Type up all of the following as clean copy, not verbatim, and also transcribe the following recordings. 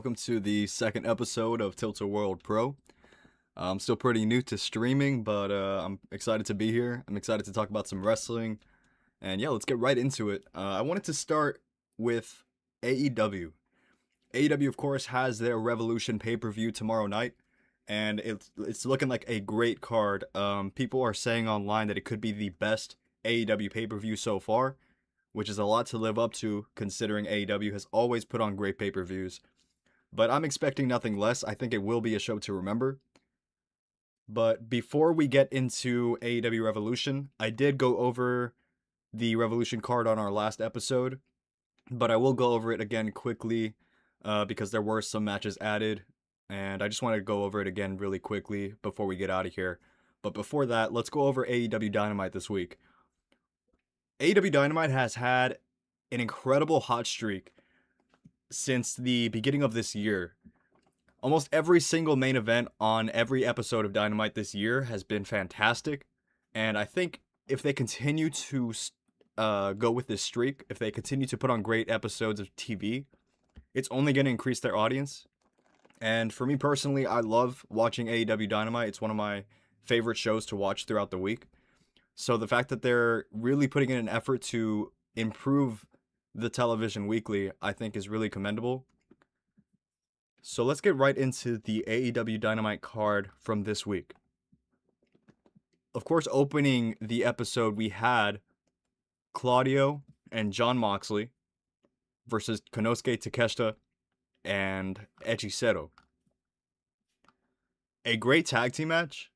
welcome to the second episode of Tilt World Pro. I'm still pretty new to streaming, but I'm excited to be here. I'm excited to talk about some wrestling, and yeah, let's get right into it. I wanted to start with AEW. AEW, of course, has their Revolution pay-per-view tomorrow night, and it's looking like a great card. People are saying online that it could be the best AEW pay-per-view so far, which is a lot to live up to considering AEW has always put on great pay-per-views. But I'm expecting nothing less. I think it will be a show to remember. But before we get into AEW Revolution, I did go over the Revolution card on our last episode, but I will go over it again quickly because there were some matches added, and I just wanted to go over it again really quickly before we get out of here. But before that, let's go over AEW Dynamite this week. AEW Dynamite has had an incredible hot streak since the beginning of this year. Almost every single main event on every episode of Dynamite this year has been fantastic, and I think if they continue to go with this streak, if they continue to put on great episodes of TV, it's only going to increase their audience. And for me personally, I love watching AEW Dynamite. It's one of my favorite shows to watch throughout the week. So the fact that they're really putting in an effort to improve the television weekly, I think is really commendable. So let's get right into the AEW Dynamite card from this week. Of course, opening the episode, we had Claudio and Jon Moxley versus Konosuke Takeshita and Hechicero. A great tag team match.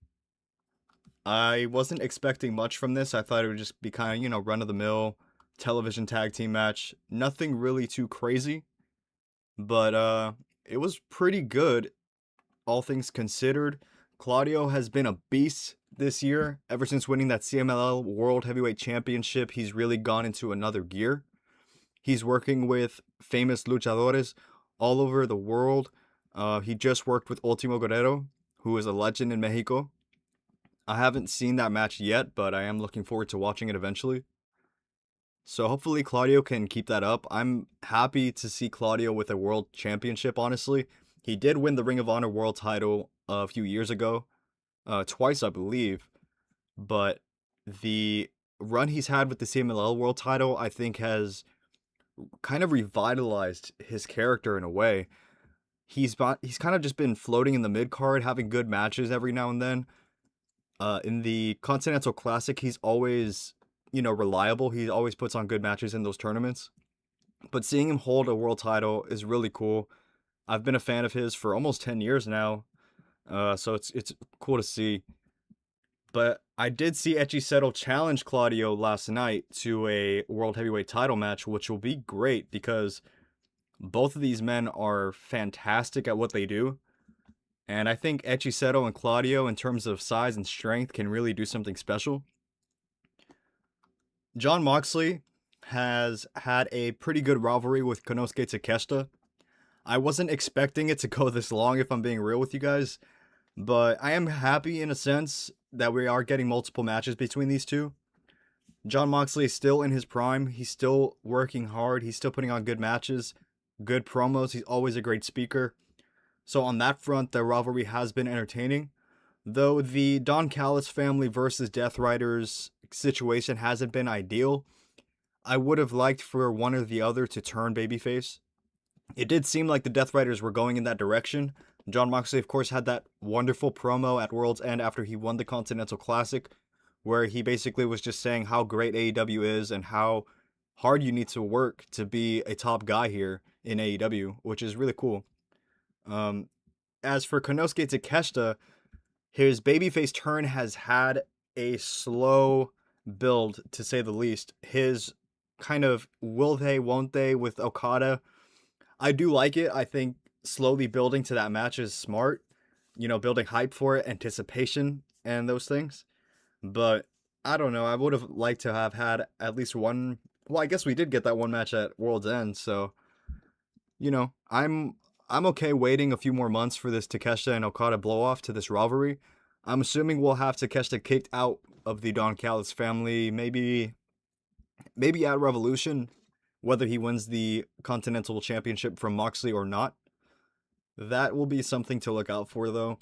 I wasn't expecting much from this. I thought it would just be kind of, run-of-the-mill television tag team match. Nothing really too crazy, but it was pretty good, all things considered. Claudio has been a beast this year. Ever since winning that CMLL World Heavyweight Championship, he's really gone into another gear. He's working with famous luchadores all over the world. He just worked with Ultimo Guerrero, who is a legend in Mexico. I haven't seen that match yet, but I am looking forward to watching it eventually. So hopefully Claudio can keep that up. I'm happy to see Claudio with a world championship, honestly. He did win the Ring of Honor world title a few years ago. Twice, I believe. But the run he's had with the CMLL world title, I think, has kind of revitalized his character in a way. He's kind of just been floating in the mid-card, having good matches every now and then. In the Continental Classic, he's always, reliable. He always puts on good matches in those tournaments. But seeing him hold a world title is really cool. I've been a fan of his for almost 10 years now. So it's cool to see. But I did see Hechicero challenge Claudio last night to a World Heavyweight title match, which will be great because both of these men are fantastic at what they do. And I think Hechicero and Claudio, in terms of size and strength, can really do something special. Jon Moxley has had a pretty good rivalry with Konosuke Takeshita. I wasn't expecting it to go this long, if I'm being real with you guys. But I am happy, in a sense, that we are getting multiple matches between these two. Jon Moxley is still in his prime. He's still working hard. He's still putting on good matches, good promos. He's always a great speaker. So on that front, the rivalry has been entertaining. Though the Don Callis family versus Death Riders situation hasn't been ideal, I would have liked for one or the other to turn babyface. It did seem like the Death Riders were going in that direction. Jon Moxley, of course, had that wonderful promo at World's End after he won the Continental Classic, where he basically was just saying how great AEW is and how hard you need to work to be a top guy here in AEW, which is really cool. As for Konosuke Takeshita, his babyface turn has had a slow build, to say the least. His kind of will they, won't they with Okada, I do like it. I think slowly building to that match is smart. Building hype for it, anticipation, and those things. But I don't know. I would have liked to have had at least one. Well, I guess we did get that one match at World's End, so I'm okay waiting a few more months for this Takeshita and Okada blow-off to this rivalry. I'm assuming we'll have Takeshita kicked out of the Don Callis family, maybe at Revolution, whether he wins the Continental Championship from Moxley or not. That will be something to look out for, though.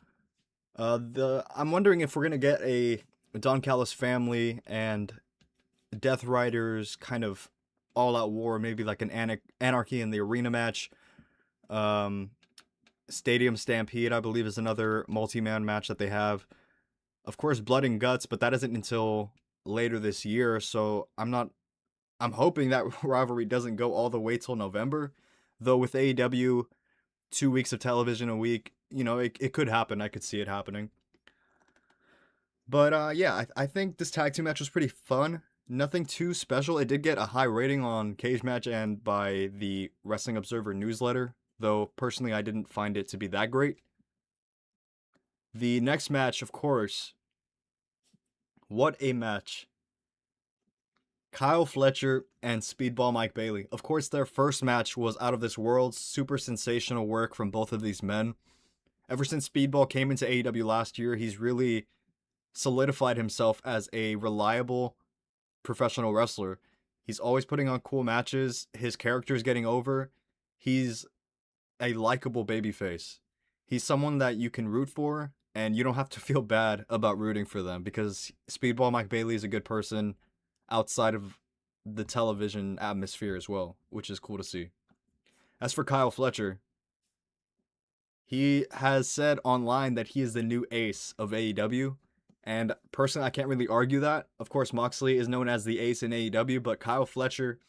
I'm wondering if we're gonna get a Don Callis family and Death Riders kind of all-out war, maybe like an Anarchy in the Arena match. Um, Stadium Stampede, I believe, is another multi-man match that they have. Of course, Blood and Guts, but that isn't until later this year. So I'm hoping that rivalry doesn't go all the way till November. Though with AEW, 2 weeks of television a week, it could happen. I could see it happening. But yeah, I think this tag team match was pretty fun. Nothing too special. It did get a high rating on Cage Match and by the Wrestling Observer newsletter, though personally I didn't find it to be that great. The next match, of course, what a match. Kyle Fletcher and Speedball Mike Bailey. Of course, their first match was out of this world. Super sensational work from both of these men. Ever since Speedball came into AEW last year, he's really solidified himself as a reliable professional wrestler. He's always putting on cool matches. His character's getting over. He's a likable babyface. He's someone that you can root for, and you don't have to feel bad about rooting for them because Speedball Mike Bailey is a good person outside of the television atmosphere as well, which is cool to see. As for Kyle Fletcher, he has said online that he is the new ace of AEW, and personally, I can't really argue that. Of course, Moxley is known as the ace in AEW, but Kyle Fletcher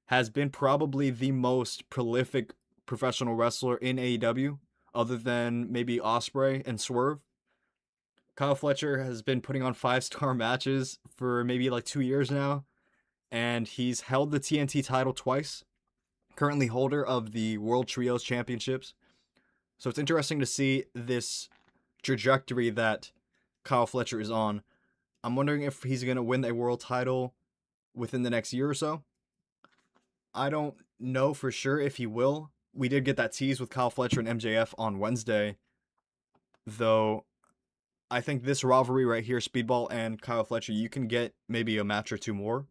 has been probably the most prolific professional wrestler in AEW, other than maybe Ospreay and Swerve. Kyle Fletcher has been putting on 5-star matches for maybe like 2 years now, and he's held the TNT title twice, currently holder of the World Trios Championships. So it's interesting to see this trajectory that Kyle Fletcher is on. I'm wondering if he's going to win a world title within the next year or so. I don't know for sure if he will. We did get that tease with Kyle Fletcher and MJF on Wednesday, though I think this rivalry right here, Speedball and Kyle Fletcher, you can get maybe a match or two more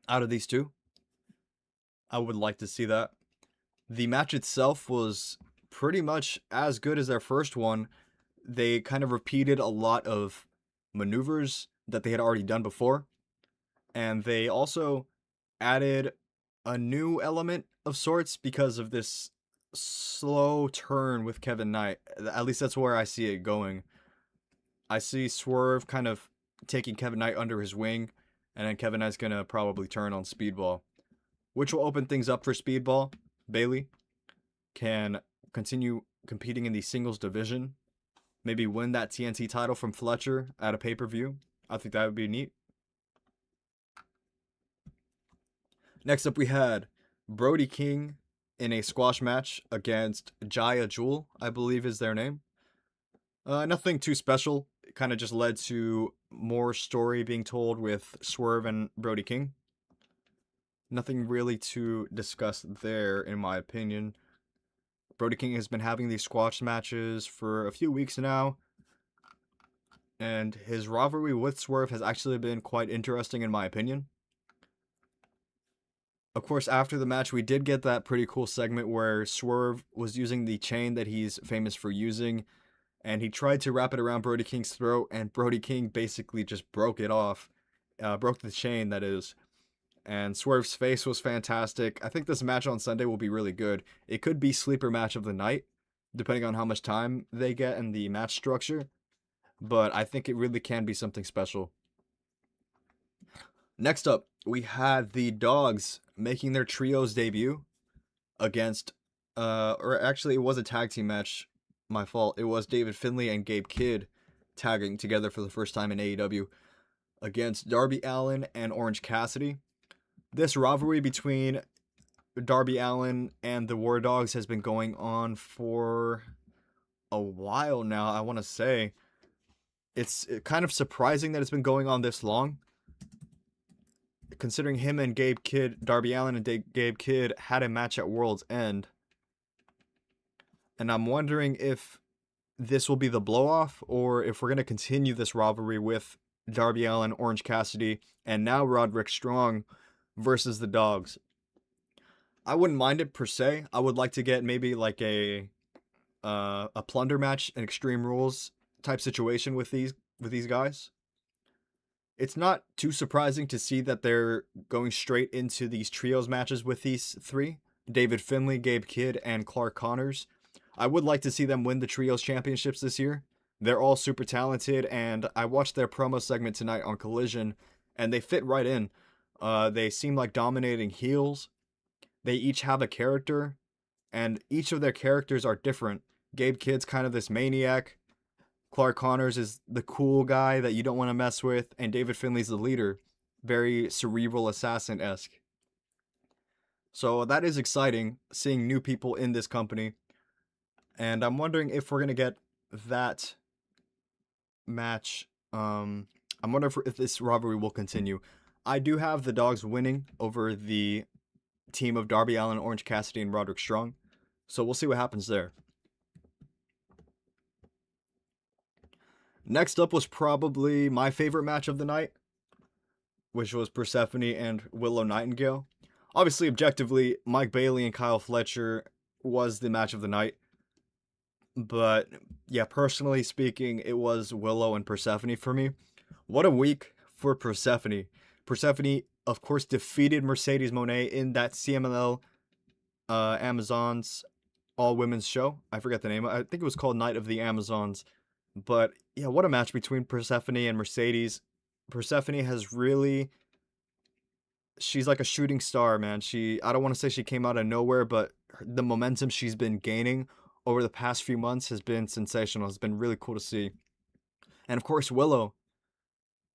out of these two. I would like to see that. The match itself was pretty much as good as their first one. They kind of repeated a lot of maneuvers that they had already done before. And they also added a new element of sorts because of this slow turn with Kevin Knight. At least that's where I see it going. I see Swerve kind of taking Kevin Knight under his wing, and then Kevin Knight's going to probably turn on Speedball, which will open things up for Speedball. Bailey can continue competing in the singles division, maybe win that TNT title from Fletcher at a pay-per-view. I think that would be neat. Next up, we had Brody King in a squash match against Jaya Jewel, I believe is their name. Nothing too special. It kind of just led to more story being told with Swerve and Brody King. Nothing really to discuss there, in my opinion. Brody King has been having these squash matches for a few weeks now, and his rivalry with Swerve has actually been quite interesting, in my opinion. Of course, after the match, we did get that pretty cool segment where Swerve was using the chain that he's famous for using, and he tried to wrap it around Brody King's throat, and Brody King basically just broke it off. Broke the chain, that is. And Swerve's face was fantastic. I think this match on Sunday will be really good. It could be sleeper match of the night, depending on how much time they get and the match structure. But I think it really can be something special. Next up, we had the Dogs making their trios debut against, or actually it was a tag team match. My fault. It was David Finlay and Gabe Kidd tagging together for the first time in AEW against Darby Allin and Orange Cassidy. This rivalry between Darby Allin and the War Dogs has been going on for a while now, I want to say. It's kind of surprising that it's been going on this long, considering him and Gabe Kidd, Darby Allin and Gabe Kidd had a match at World's End. And I'm wondering if this will be the blow-off, or if we're going to continue this rivalry with Darby Allin, Orange Cassidy, and now Roderick Strong versus the Dogs. I wouldn't mind it per se. I would like to get maybe like a a plunder match, an Extreme Rules type situation with these guys. It's not too surprising to see that they're going straight into these trios matches with these three: David Finlay, Gabe Kidd, and Clark Connors. I would like to see them win the trios championships this year. They're all super talented, and I watched their promo segment tonight on Collision, and they fit right in. They seem like dominating heels. They each have a character, and each of their characters are different. Gabe Kidd's kind of this maniac. Clark Connors is the cool guy that you don't want to mess with, and David Finlay's the leader, very cerebral assassin-esque. So that is exciting, seeing new people in this company, and I'm wondering if we're gonna get that match. I'm wondering if this rivalry will continue. I do have the Dogs winning over the team of Darby Allin, Orange Cassidy, and Roderick Strong, so we'll see what happens there. Next up was probably my favorite match of the night, which was Persephone and Willow Nightingale. Obviously, objectively, Mike Bailey and Kyle Fletcher was the match of the night. But yeah, personally speaking, it was Willow and Persephone for me. What a week for Persephone. Persephone, of course, defeated Mercedes Moné in that CMLL Amazons all-women's show. I forget the name. I think it was called Night of the Amazons. But yeah, what a match between Persephone and Mercedes. Persephone has really... She's like a shooting star, man. I don't want to say she came out of nowhere, but the momentum she's been gaining over the past few months has been sensational. It's been really cool to see. And of course, Willow.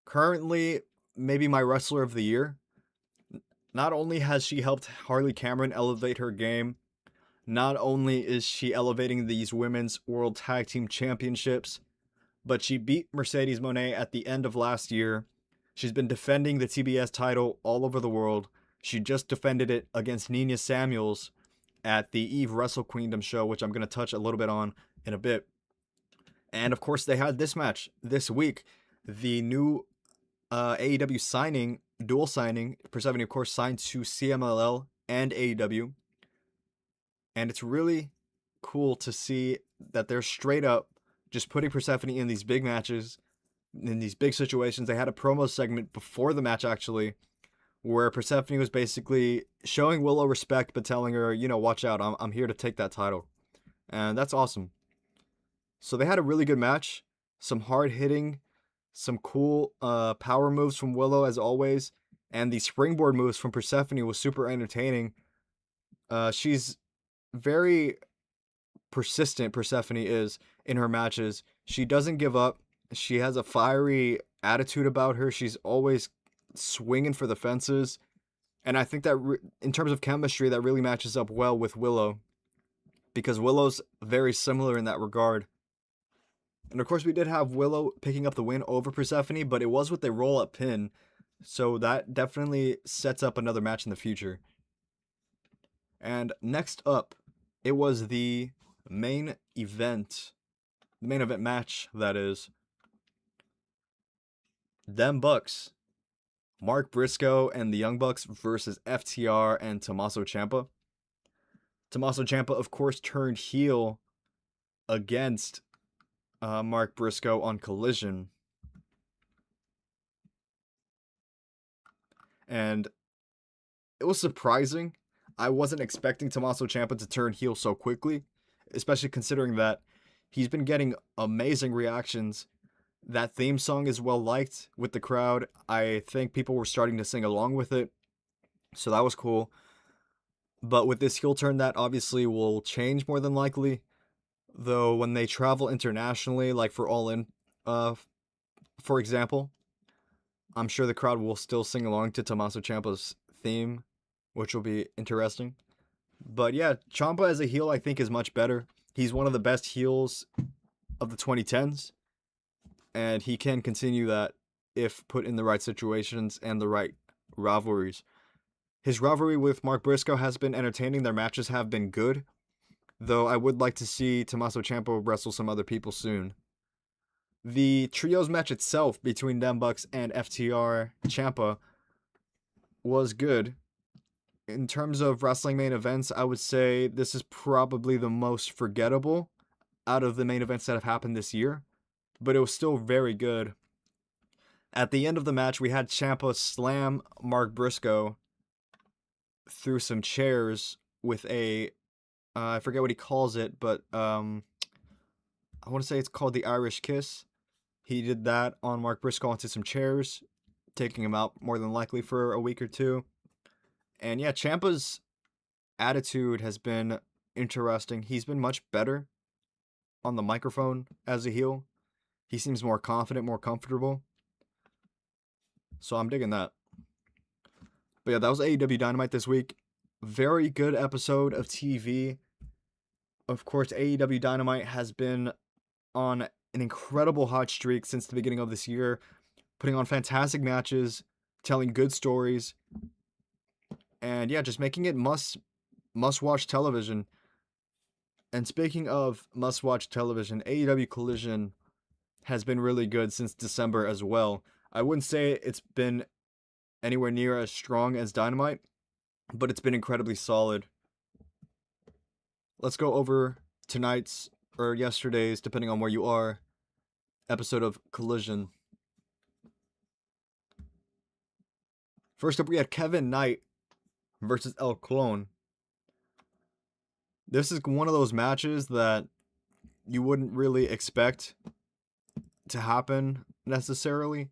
Currently, maybe my wrestler of the year. Not only has she helped Harley Cameron elevate her game, not only is she elevating these women's World Tag Team Championships, but she beat Mercedes Moné at the end of last year. She's been defending the TBS title all over the world. She just defended it against Nina Samuels at the Eve Wrestle Queendom show, which I'm going to touch a little bit on in a bit. And of course, they had this match this week. The new AEW signing, dual signing. Persephone, of course, signed to CMLL and AEW. And it's really cool to see that they're straight up just putting Persephone in these big matches, in these big situations. They had a promo segment before the match, actually, where Persephone was basically showing Willow respect, but telling her, watch out, I'm here to take that title. And that's awesome. So they had a really good match. Some hard hitting, some cool power moves from Willow, as always. And the springboard moves from Persephone was super entertaining. She's very persistent, Persephone is, in her matches. She doesn't give up. She has a fiery attitude about her. She's always swinging for the fences. And I think that in terms of chemistry, that really matches up well with Willow, because Willow's very similar in that regard. And of course, we did have Willow picking up the win over Persephone, but it was with a roll-up pin. So that definitely sets up another match in the future. And next up, it was the main event match, that is. Them Bucks, Mark Briscoe and the Young Bucks versus FTR and Tommaso Ciampa. Tommaso Ciampa, of course, turned heel against Mark Briscoe on Collision. And it was surprising. I wasn't expecting Tommaso Ciampa to turn heel so quickly, especially considering that he's been getting amazing reactions. That theme song is well liked with the crowd. I think people were starting to sing along with it, so that was cool. But with this heel turn, that obviously will change more than likely. Though when they travel internationally, like for All In, for example, I'm sure the crowd will still sing along to Tommaso Ciampa's theme, which will be interesting. But yeah, Ciampa as a heel I think is much better. He's one of the best heels of the 2010s, and he can continue that if put in the right situations and the right rivalries. His rivalry with Mark Briscoe has been entertaining. Their matches have been good, though I would like to see Tommaso Ciampa wrestle some other people soon. The trios match itself between Them Bucks and FTR Ciampa was good. In terms of wrestling main events, I would say this is probably the most forgettable out of the main events that have happened this year, but it was still very good. At the end of the match, we had Ciampa slam Mark Briscoe through some chairs with a, I forget what he calls it, but I want to say it's called the Irish Kiss. He did that on Mark Briscoe onto some chairs, taking him out more than likely for a week or two. And yeah, Ciampa's attitude has been interesting. He's been much better on the microphone as a heel. He seems more confident, more comfortable. So I'm digging that. But yeah, that was AEW Dynamite this week. Very good episode of TV. Of course, AEW Dynamite has been on an incredible hot streak since the beginning of this year, putting on fantastic matches, telling good stories, and yeah, just making it must-watch television. And speaking of must-watch television, AEW Collision has been really good since December as well. I wouldn't say it's been anywhere near as strong as Dynamite, but it's been incredibly solid. Let's go over tonight's, or yesterday's, depending on where you are, episode of Collision. First up, we had Kevin Knight versus El Clone. This is one of those matches that you wouldn't really expect to happen necessarily,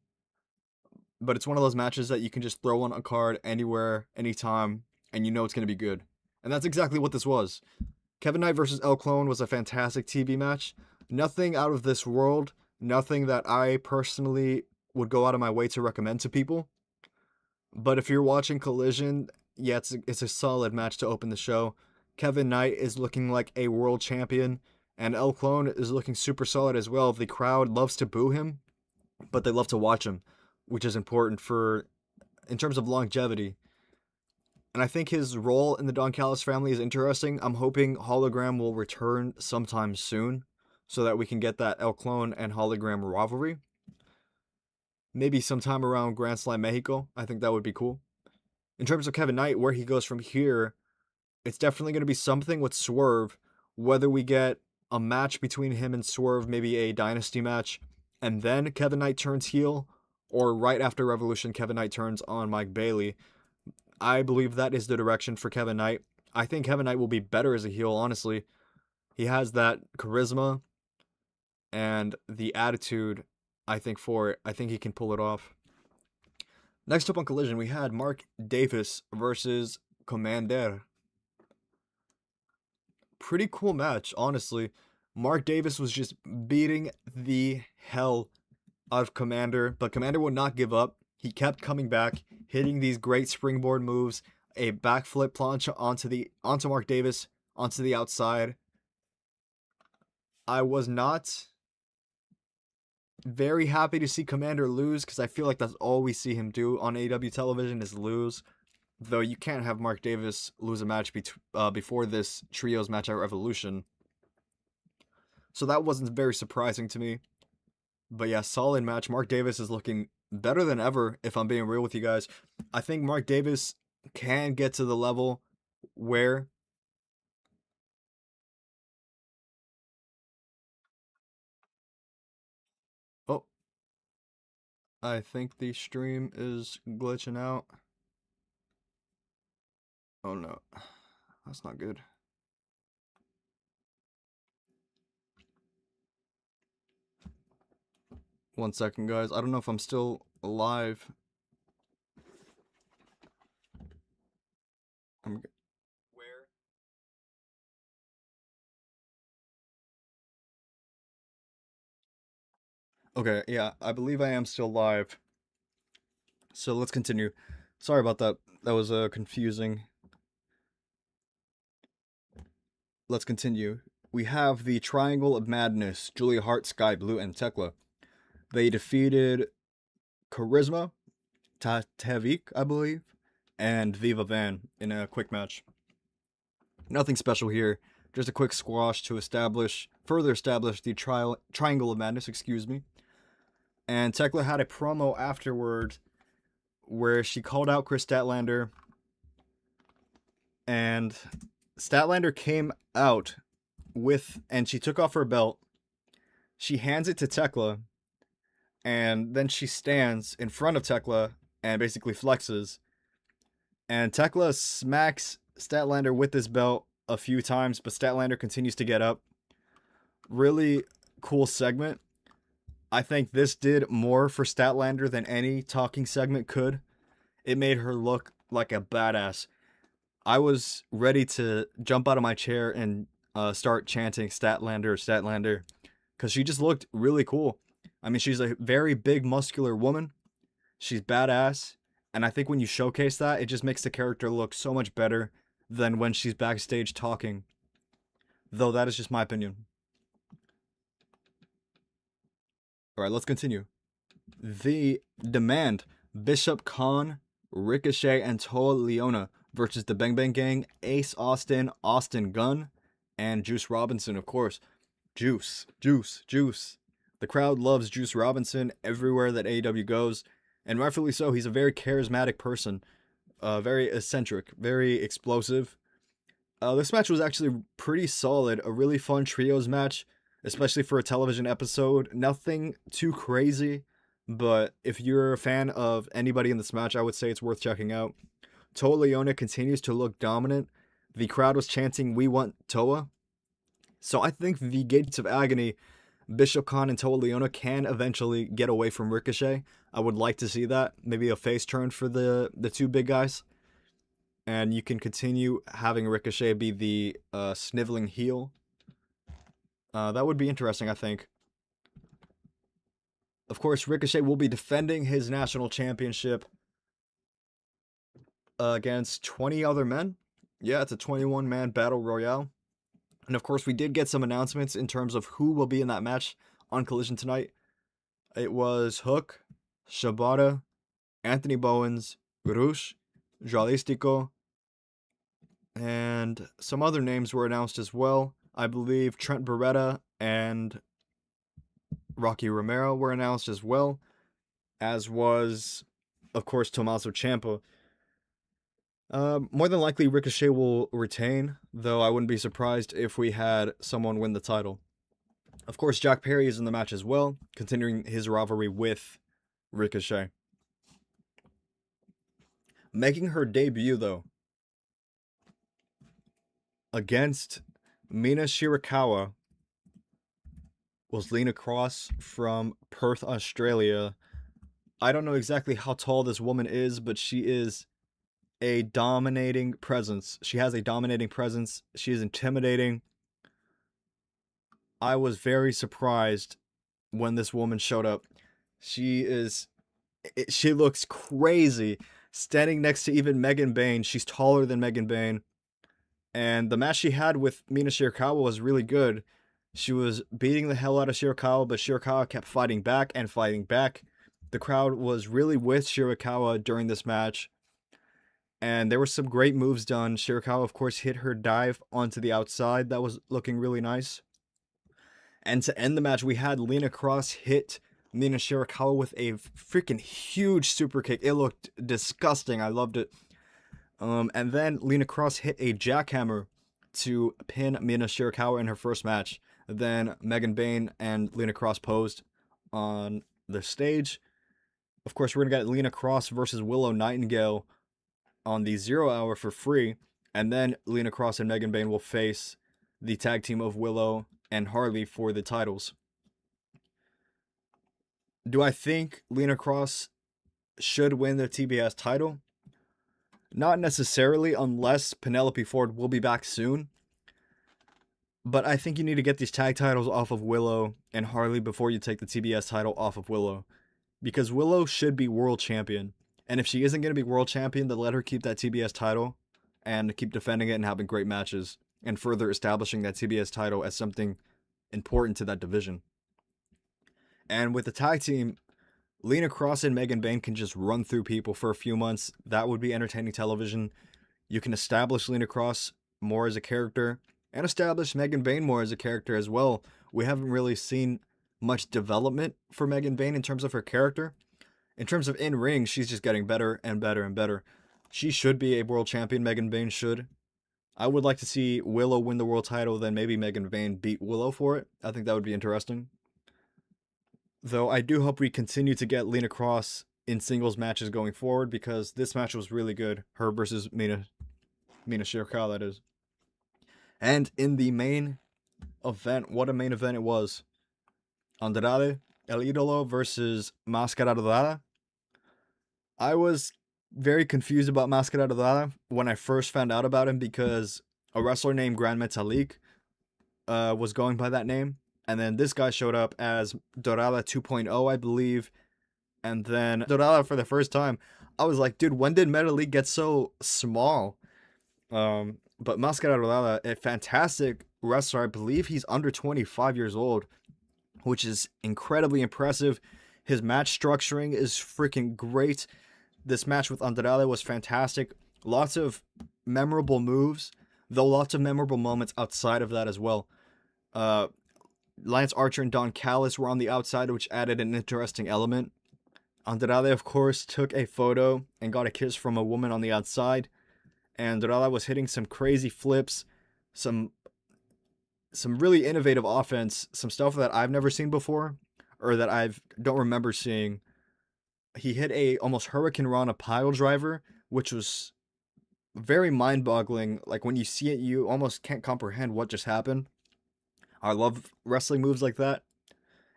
but it's one of those matches that you can just throw on a card anywhere, anytime, and you know it's going to be good. And that's exactly what this was. Kevin Knight versus El Clone was a fantastic TV match. Nothing out of this world, nothing that I personally would go out of my way to recommend to people. But if you're watching Collision, yeah, it's a solid match to open the show. Kevin Knight is looking like a world champion, and El Clone is looking super solid as well. The crowd loves to boo him, but they love to watch him, which is important in terms of longevity. And I think his role in the Don Callis family is interesting. I'm hoping Hologram will return sometime soon, so that we can get that El Clone and Hologram rivalry. Maybe sometime around Grand Slam Mexico. I think that would be cool. In terms of Kevin Knight, where he goes from here, it's definitely going to be something with Swerve. Whether we get a match between him and Swerve, maybe a dynasty match, and then Kevin Knight turns heel, or right after Revolution, Kevin Knight turns on Mike Bailey. I believe that is the direction for Kevin Knight. I think Kevin Knight will be better as a heel, honestly. He has that charisma and the attitude, I think, for it. I think he can pull it off. Next up on Collision, we had Mark Davis versus Commander. Pretty cool match, honestly. Mark Davis was just beating the hell out of Commander, but Commander would not give up. He kept coming back, hitting these great springboard moves, a backflip plancha onto Mark Davis, onto the outside. I was not very happy to see Commander lose, because I feel like that's all we see him do on AEW television is lose. Though you can't have Mark Davis lose a match before this trios match at Revolution. So that wasn't very surprising to me. But yeah, solid match. Mark Davis is looking better than ever, if I'm being real with you guys. I think Mark Davis can get to the level where oh, I think the stream is glitching out. Oh no, that's not good. One second, guys. I don't know if I'm still alive. Where? Okay, yeah, I believe I am still live. So let's continue. Sorry about that. That was confusing. Let's continue. We have the Triangle of Madness, Julia Hart, Sky Blue, and Tekla. They defeated Charisma, Tatevik, I believe, and Viva Van in a quick match. Nothing special here, just a quick squash to further establish the Triangle of Madness, And Tekla had a promo afterward where she called out Chris Statlander, and Statlander came out and she took off her belt. She hands it to Tekla, and then she stands in front of Tekla and basically flexes. And Tekla smacks Statlander with this belt a few times, but Statlander continues to get up. Really cool segment. I think this did more for Statlander than any talking segment could. It made her look like a badass. I was ready to jump out of my chair and start chanting Statlander, Statlander, because she just looked really cool. I mean, she's a very big, muscular woman. She's badass. And I think when you showcase that, it just makes the character look so much better than when she's backstage talking. Though that is just my opinion. Alright, let's continue. The Demand. Bishop Khan, Ricochet, and Toa Leona versus the Bang Bang Gang, Ace Austin, Austin Gunn, and Juice Robinson, of course. Juice. The crowd loves Juice Robinson everywhere that AEW goes, and rightfully so. He's a very charismatic person, very eccentric, very explosive. This match was actually pretty solid, a really fun trios match, especially for a television episode. Nothing too crazy, but if you're a fan of anybody in this match, I would say it's worth checking out. Toa Leona continues to look dominant. The crowd was chanting, "We want Toa." So I think the Gates of Agony, Bishop Khan and Toa Leona, can eventually get away from Ricochet. I would like to see that. Maybe a face turn for the two big guys. And you can continue having Ricochet be the sniveling heel. That would be interesting, I think. Of course, Ricochet will be defending his national championship against 20 other men. Yeah, it's a 21-man battle royale. And of course, we did get some announcements in terms of who will be in that match on Collision tonight. It was Hook, Shibata, Anthony Bowens, Rush, Jalistico, and some other names were announced as well. I believe Trent Beretta and Rocky Romero were announced as well, as was, of course, Tommaso Ciampa. More than likely, Ricochet will retain, though I wouldn't be surprised if we had someone win the title. Of course, Jack Perry is in the match as well, continuing his rivalry with Ricochet. Making her debut, though, against Mina Shirakawa, was Lena Cross from Perth, Australia. I don't know exactly how tall this woman is, but she is a dominating presence. She has a dominating presence. She is intimidating. I was very surprised when this woman showed up. She looks crazy. Standing next to even Megan Bayne. She's taller than Megan Bayne. And the match she had with Mina Shirakawa was really good. She was beating the hell out of Shirakawa, but Shirakawa kept fighting back and fighting back. The crowd was really with Shirakawa during this match. And there were some great moves done. Shirakawa, of course, hit her dive onto the outside. That was looking really nice. And to end the match, we had Lena Cross hit Mina Shirakawa with a freaking huge super kick. It looked disgusting. I loved it. And then Lena Cross hit a jackhammer to pin Mina Shirakawa in her first match. Then Megan Bayne and Lena Cross posed on the stage. Of course, we're going to get Lena Cross versus Willow Nightingale on the 0 hour for free. And then Lena Cross and Megan Bayne will face the tag team of Willow and Harley for the titles. Do I think Lena Cross should win the TBS title? Not necessarily, unless Penelope Ford will be back soon. But I think you need to get these tag titles off of Willow and Harley before you take the TBS title off of Willow. Because Willow should be world champion. And if she isn't going to be world champion, then let her keep that TBS title and keep defending it and having great matches and further establishing that TBS title as something important to that division. And with the tag team, Lena Cross and Megan Bayne can just run through people for a few months. That would be entertaining television. You can establish Lena Cross more as a character and establish Megan Bayne more as a character as well. We haven't really seen much development for Megan Bayne in terms of her character. In terms of in-ring, she's just getting better and better and better. She should be a world champion, Megan Bayne should. I would like to see Willow win the world title, then maybe Megan Vane beat Willow for it. I think that would be interesting. Though I do hope we continue to get Lena Cross in singles matches going forward, because this match was really good. Her versus Mina Shirakawa, that is. And in the main event, what a main event it was. Andrade El Idolo versus Máscara Dorada. I was very confused about Máscara Dorada when I first found out about him, because a wrestler named Grand Metalik was going by that name. And then this guy showed up as Dorada 2.0, I believe. And then Dorada for the first time. I was like, dude, when did Metalik get so small? But Máscara Dorada, a fantastic wrestler. I believe he's under 25 years old, which is incredibly impressive. His match structuring is freaking great. This match with Andrade was fantastic. Lots of memorable moves, though lots of memorable moments outside of that as well. Lance Archer and Don Callis were on the outside, which added an interesting element. Andrade, of course, took a photo and got a kiss from a woman on the outside. And Andrade was hitting some crazy flips, some really innovative offense, some stuff that I've never seen before, or that I don't remember seeing. He hit a almost Hurricane Rana pile driver, which was very mind-boggling. Like, when you see it, you almost can't comprehend what just happened. I love wrestling moves like that.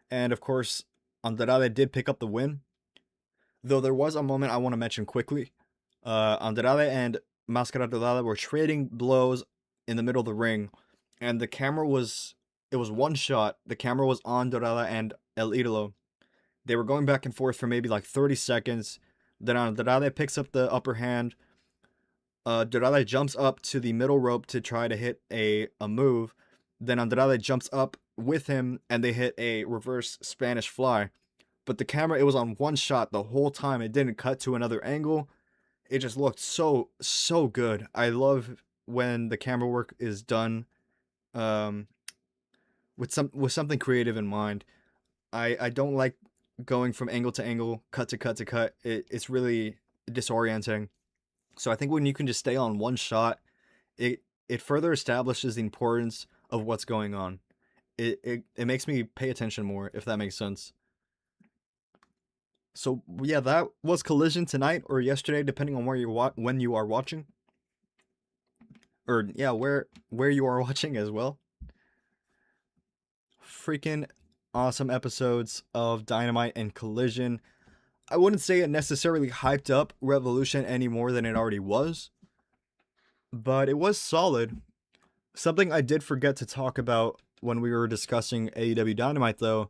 And of course, Andrade did pick up the win. Though there was a moment I want to mention quickly. Andrade and Máscara Dorada were trading blows in the middle of the ring. And the camera was... It was one shot. The camera was on Dorada and El Idolo. They were going back and forth for maybe like 30 seconds. Then Andrade picks up the upper hand. Dorada jumps up to the middle rope to try to hit a move. Then Andrade jumps up with him, and they hit a reverse Spanish fly. But the camera, it was on one shot the whole time. It didn't cut to another angle. It just looked so good. I love when the camera work is done with something creative in mind. I don't like going from angle to angle, cut to cut to cut. It's really disorienting. So I think when you can just stay on one shot, it further establishes the importance of what's going on. It makes me pay attention more, if that makes sense. So yeah, that was Collision tonight or yesterday, depending on when you are watching, or yeah, where you are watching as well. Freaking awesome episodes of Dynamite and Collision. I wouldn't say it necessarily hyped up Revolution any more than it already was, but it was solid. Something I did forget to talk about when we were discussing AEW Dynamite, though,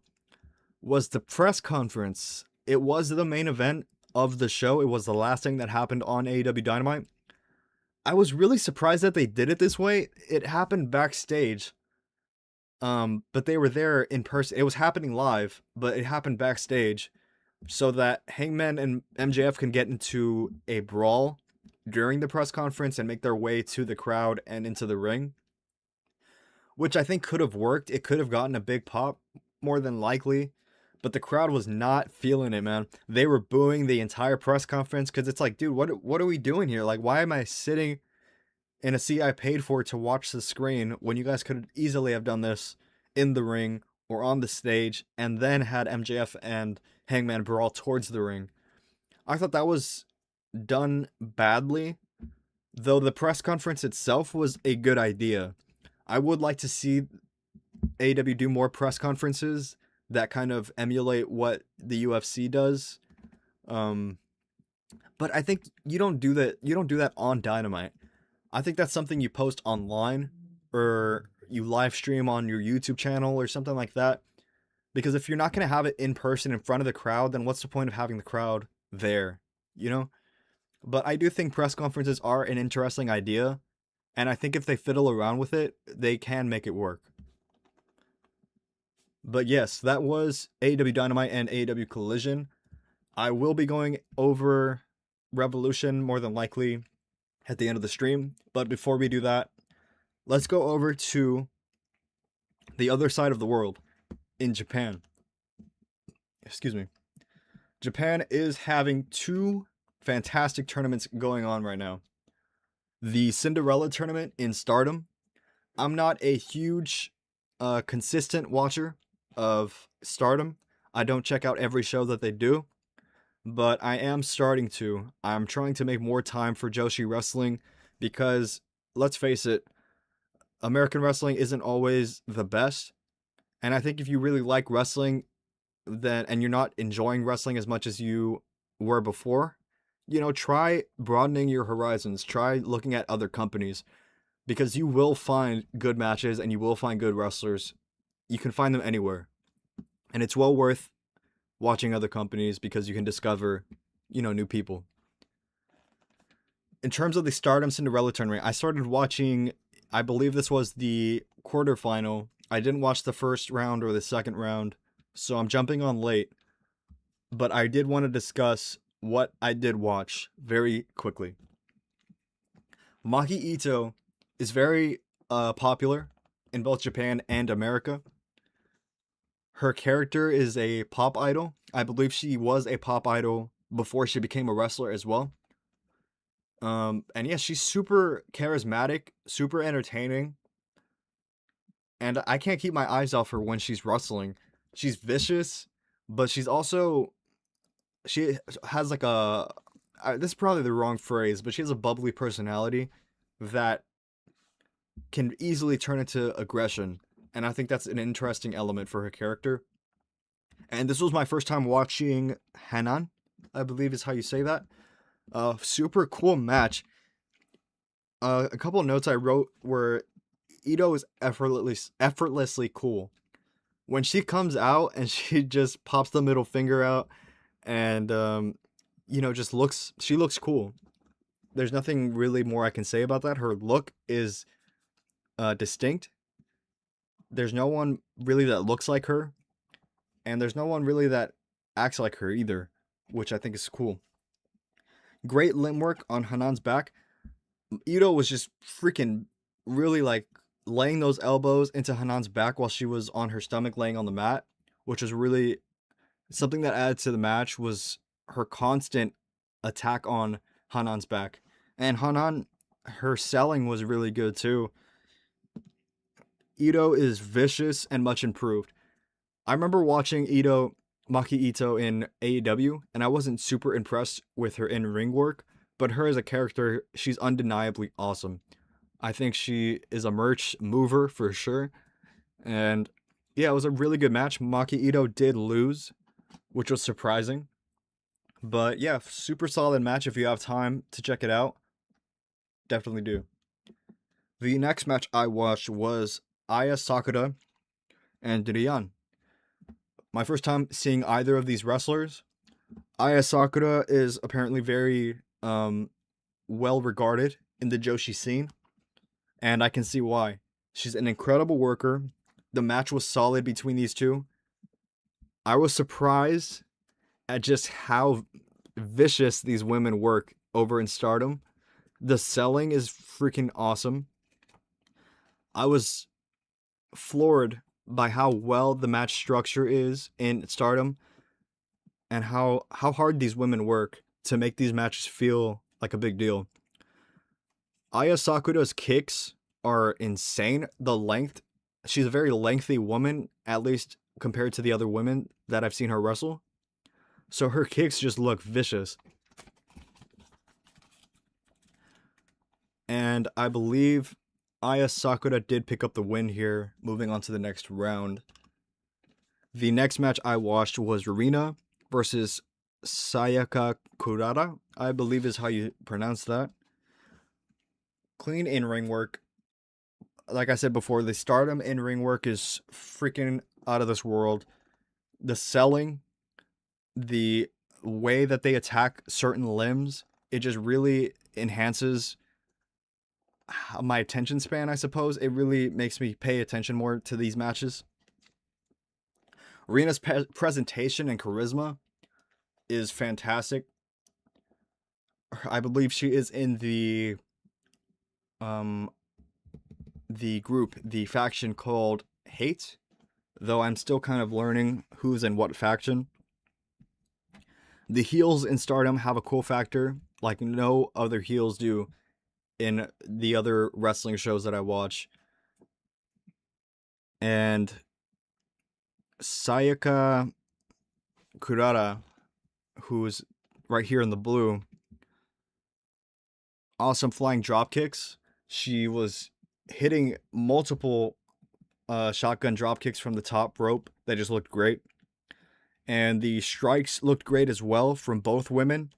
was the press conference. It was the main event of the show. It was the last thing that happened on AEW Dynamite. I was really surprised that they did it this way. It happened backstage. But they were there in person. It was happening live, but it happened backstage so that Hangman and MJF can get into a brawl during the press conference and make their way to the crowd and into the ring, which I think could have worked. It could have gotten a big pop, more than likely, but the crowd was not feeling it, man. They were booing the entire press conference because it's like, dude, what are we doing here? Like, why am I sitting in a seat I paid for to watch the screen when you guys could easily have done this in the ring or on the stage and then had MJF and Hangman brawl towards the ring? I thought that was done badly, though the press conference itself was a good idea. I would like to see AEW do more press conferences that kind of emulate what the UFC does. But I think you don't do that on Dynamite. I think that's something you post online or you live stream on your YouTube channel or something like that. Because if you're not going to have it in person in front of the crowd, then what's the point of having the crowd there, you know? But I do think press conferences are an interesting idea, and I think if they fiddle around with it, they can make it work. But yes, that was AEW Dynamite and AEW Collision. I will be going over Revolution more than likely at the end of the stream, but before we do that, let's go over to the other side of the world, in Japan. Excuse me. Japan is having two fantastic tournaments going on right now. The Cinderella Tournament in Stardom. I'm not a huge, consistent watcher of Stardom. I don't check out every show that they do, but I am starting to. I'm trying to make more time for Joshi wrestling because, let's face it, American wrestling isn't always the best. And I think if you really like wrestling, then and you're not enjoying wrestling as much as you were before, try broadening your horizons. Try looking at other companies because you will find good matches and you will find good wrestlers. You can find them anywhere. And it's well worth watching other companies because you can discover, new people. In terms of the Stardom Cinderella Tournament, I started watching, I believe this was the quarterfinal. I didn't watch the first round or the second round, so I'm jumping on late. But I did want to discuss what I did watch very quickly. Maki Ito is very popular in both Japan and America. Her character is a pop idol. I believe she was a pop idol before she became a wrestler as well. And yeah, she's super charismatic, super entertaining. And I can't keep my eyes off her when she's wrestling. She's vicious, but she has like this is probably the wrong phrase, but she has a bubbly personality that can easily turn into aggression. And I think that's an interesting element for her character. And this was my first time watching Hanan, I believe is how you say that. Super cool match. A couple of notes I wrote were Ito is effortlessly cool. When she comes out and she just pops the middle finger out and she looks cool. There's nothing really more I can say about that. Her look is distinct. There's no one really that looks like her, and there's no one really that acts like her either, which I think is cool. Great limb work on Hanan's back. Ito was just freaking really like laying those elbows into Hanan's back while she was on her stomach laying on the mat, which was really something that added to the match was her constant attack on Hanan's back. And Hanan, her selling was really good too. Ito is vicious and much improved. I remember watching Maki Ito in AEW, and I wasn't super impressed with her in-ring work, but her as a character, she's undeniably awesome. I think she is a merch mover for sure. And yeah, it was a really good match. Maki Ito did lose, which was surprising. But yeah, super solid match. If you have time to check it out, definitely do. The next match I watched was Aya Sakura and Ryan. My first time seeing either of these wrestlers. Aya Sakura is apparently very well regarded in the Joshi scene, and I can see why. She's an incredible worker. The match was solid between these two. I was surprised at just how vicious these women work over in Stardom. The selling is freaking awesome. I was floored by how well the match structure is in Stardom and how hard these women work to make these matches feel like a big deal. Aya Sakura's kicks are insane. The length, she's a very lengthy woman, at least compared to the other women that I've seen her wrestle. So her kicks just look vicious. And I believe Aya Sakura did pick up the win here, moving on to the next round. The next match I watched was Rina versus Sayaka Kurata, I believe is how you pronounce that. Clean in-ring work. Like I said before, the Stardom in-ring work is freaking out of this world. The selling, the way that they attack certain limbs, it just really enhances my attention span, I suppose. It really makes me pay attention more to these matches. Rina's presentation and charisma is fantastic. I believe she is in the group, the faction called Hate, though I'm still kind of learning who's in what faction. The heels in Stardom have a cool factor like no other heels do in the other wrestling shows that I watch. And Sayaka Kurata, who's right here in the blue, awesome flying drop kicks. She was hitting multiple shotgun drop kicks from the top rope that just looked great. And the strikes looked great as well from both women.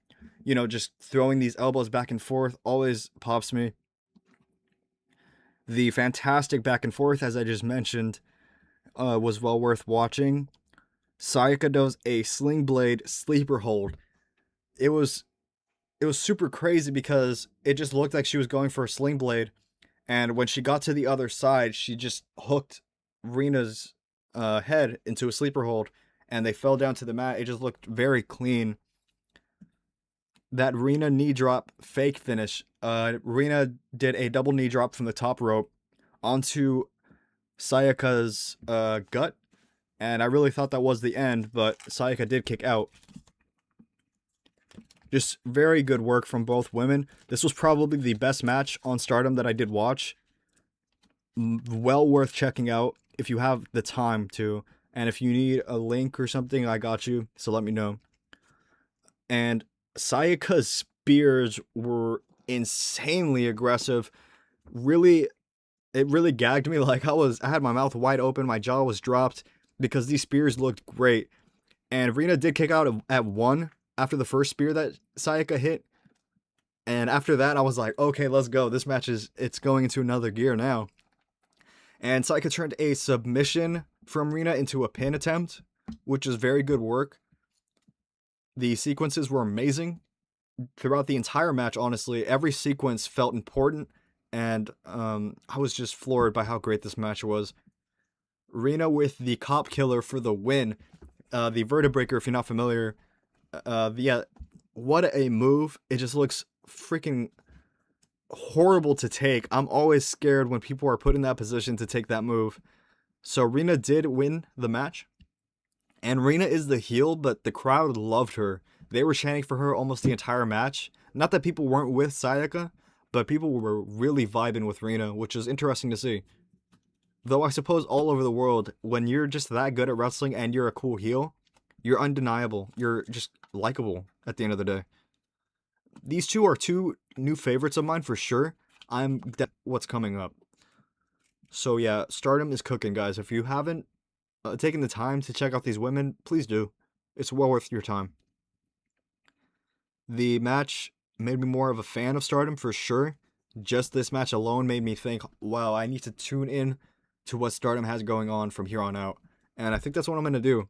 You know, just throwing these elbows back and forth always pops me. The fantastic back and forth, as I just mentioned, was well worth watching. Sayaka does a sling blade sleeper hold. It was super crazy because it just looked like she was going for a sling blade, and when she got to the other side, she just hooked Rena's head into a sleeper hold, and they fell down to the mat. It just looked very clean. That Rena knee drop fake finish. Rena did a double knee drop from the top rope onto Sayaka's gut, and I really thought that was the end, but Sayaka did kick out. Just very good work from both women. This was probably the best match on Stardom that I did watch. Well worth checking out if you have the time to. And if you need a link or something, I got you, so let me know. And Sayaka's spears were insanely aggressive. It really gagged me. Like I had my mouth wide open, my jaw was dropped because these spears looked great. And Rena did kick out at one after the first spear that Sayaka hit. And after that, I was like, okay, let's go. This match it's going into another gear now. And Sayaka turned a submission from Rena into a pin attempt, which is very good work. The sequences were amazing throughout the entire match, honestly. Every sequence felt important, and I was just floored by how great this match was. Rena with the cop killer for the win. The vertebreaker, if you're not familiar. Yeah, what a move. It just looks freaking horrible to take. I'm always scared when people are put in that position to take that move. So Rena did win the match. And Rena is the heel, but the crowd loved her. They were chanting for her almost the entire match. Not that people weren't with Sayaka, but people were really vibing with Rena, which is interesting to see. Though I suppose all over the world, when you're just that good at wrestling and you're a cool heel, you're undeniable. You're just likable at the end of the day. These two are two new favorites of mine for sure. What's coming up. So yeah, Stardom is cooking, guys. If you haven't taken the time to check out these women, please do. It's well worth your time. The match made me more of a fan of Stardom for sure. Just this match alone made me think, wow, I need to tune in to what Stardom has going on from here on out. And I think that's what I'm going to do.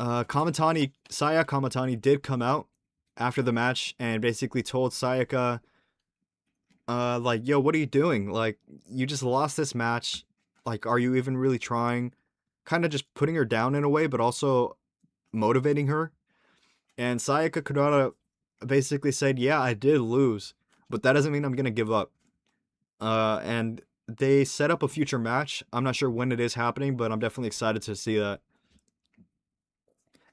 Saya Kamatani did come out after the match and basically told Sayaka, like, yo, what are you doing? Like, you just lost this match. Like, are you even really trying? Kind of just putting her down in a way, but also motivating her. And Sayaka Kurata basically said, yeah, I did lose, but that doesn't mean I'm going to give up. And they set up a future match. I'm not sure when it is happening, but I'm definitely excited to see that.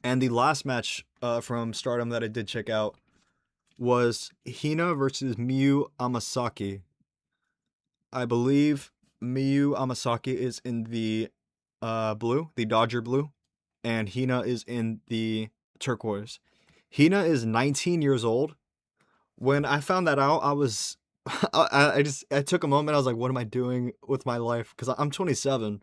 And the last match from Stardom that I did check out was Hina versus Miyu Amasaki. I believe Miyu Amasaki is in the blue, the Dodger blue, and Hina is in the turquoise. Hina is 19 years old. When I found that out, I was I took a moment. I was like, what am I doing with my life? Because I'm 27.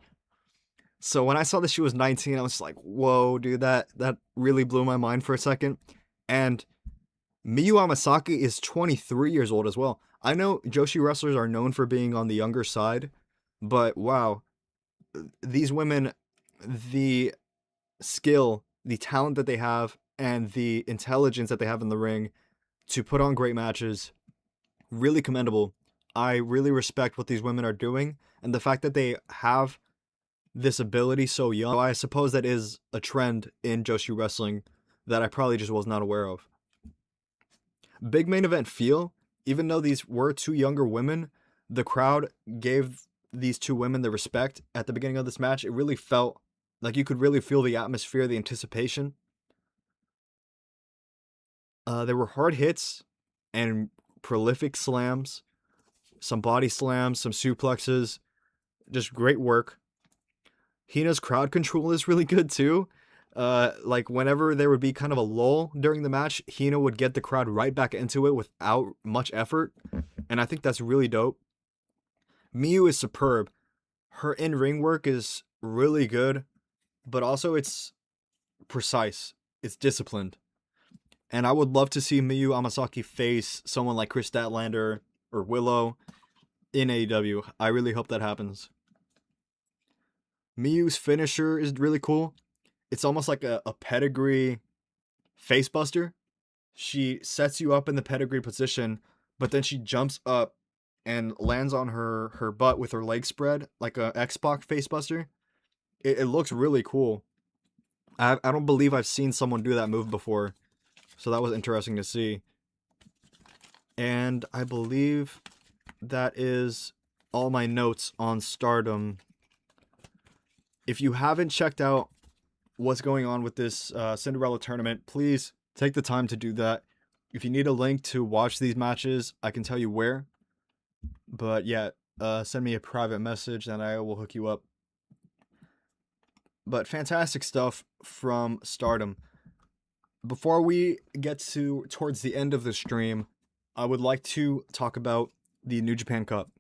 So when I saw that she was 19, I was like, whoa, dude, that really blew my mind for a second. And Miyu Amasaki is 23 years old as well. I know Joshi wrestlers are known for being on the younger side, but wow, these women, the skill, the talent that they have, and the intelligence that they have in the ring to put on great matches, really commendable. I really respect what these women are doing, and the fact that they have this ability so young. I suppose that is a trend in Joshi wrestling that I probably just was not aware of. Big main event feel, even though these were two younger women, the crowd gave these two women the respect at the beginning of this match. It really felt like you could really feel the atmosphere, the anticipation. There were hard hits and prolific slams, some body slams, some suplexes, just great work. Hina's crowd control is really good too. Like whenever there would be kind of a lull during the match, Hina would get the crowd right back into it without much effort, and I think that's really dope. Miyu is superb. Her in-ring work is really good, but also it's precise. It's disciplined. And I would love to see Miyu Amasaki face someone like Chris Statlander or Willow in AEW. I really hope that happens. Miyu's finisher is really cool. It's almost like a pedigree facebuster. She sets you up in the pedigree position, but then she jumps up and lands on her butt with her leg spread, like a X-Pac facebuster. It looks really cool. I don't believe I've seen someone do that move before, so that was interesting to see. And I believe that is all my notes on Stardom. If you haven't checked out what's going on with this Cinderella tournament, please take the time to do that. If you need a link to watch these matches, I can tell you where. But yeah, send me a private message and I will hook you up. But fantastic stuff from Stardom. Before we get towards the end of the stream, I would like to talk about the New Japan Cup.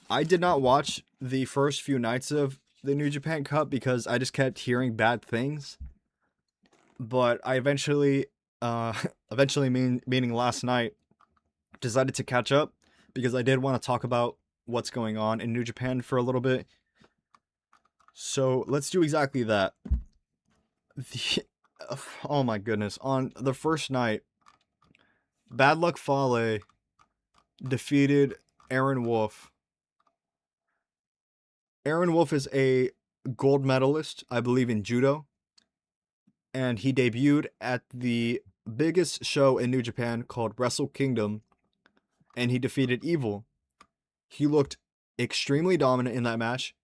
I did not watch the first few nights of the New Japan Cup because I just kept hearing bad things. But I eventually meaning last night, decided to catch up because I did want to talk about what's going on in New Japan for a little bit. So let's do exactly that. Oh my goodness. On the first night, Bad Luck Fale defeated Aaron Wolf. Aaron Wolf is a gold medalist, I believe, in judo. And he debuted at the biggest show in New Japan called Wrestle Kingdom. And he defeated Evil. He looked extremely dominant in that match.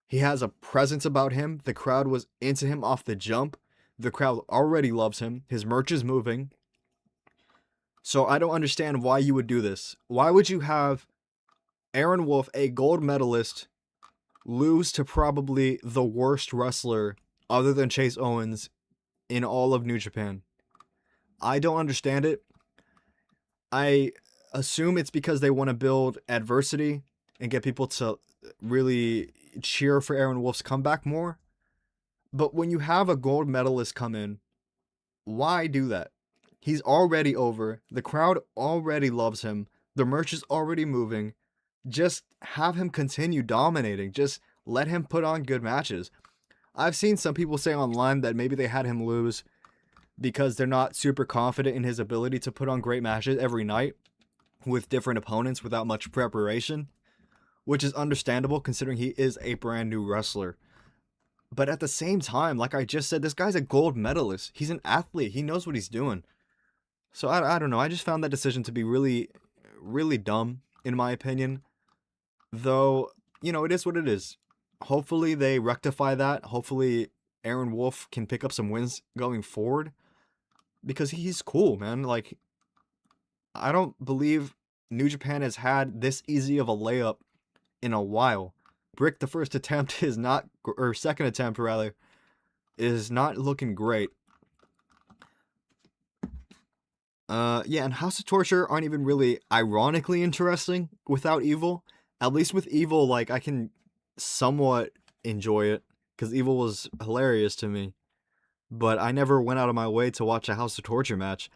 He has a presence about him. The crowd was into him off the jump. The crowd already loves him. His merch is moving. So I don't understand why you would do this. Why would you have Aaron Wolf, a gold medalist, lose to probably the worst wrestler other than Chase Owens in all of New Japan? I don't understand it. I assume it's because they want to build adversity and get people to really cheer for Aaron Wolf's comeback more. But when you have a gold medalist come in, why do that? He's already over. The crowd already loves him. The merch is already moving. Just have him continue dominating. Just let him put on good matches. I've seen some people say online that maybe they had him lose because they're not super confident in his ability to put on great matches every night with different opponents without much preparation, which is understandable considering he is a brand new wrestler. But at the same time, like I just said, this guy's a gold medalist. He's an athlete. He knows what he's doing. So I don't know. I just found that decision to be really, really dumb, in my opinion. Though, it is what it is. Hopefully they rectify that. Hopefully Aaron Wolf can pick up some wins going forward. Because he's cool, man. Like, I don't believe New Japan has had this easy of a layup in a while. Brick, the first attempt is not, or second attempt rather, is not looking great. Yeah, and House of Torture aren't even really ironically interesting without Evil. At least with Evil, like, I can somewhat enjoy it, because Evil was hilarious to me. But I never went out of my way to watch a House of Torture match.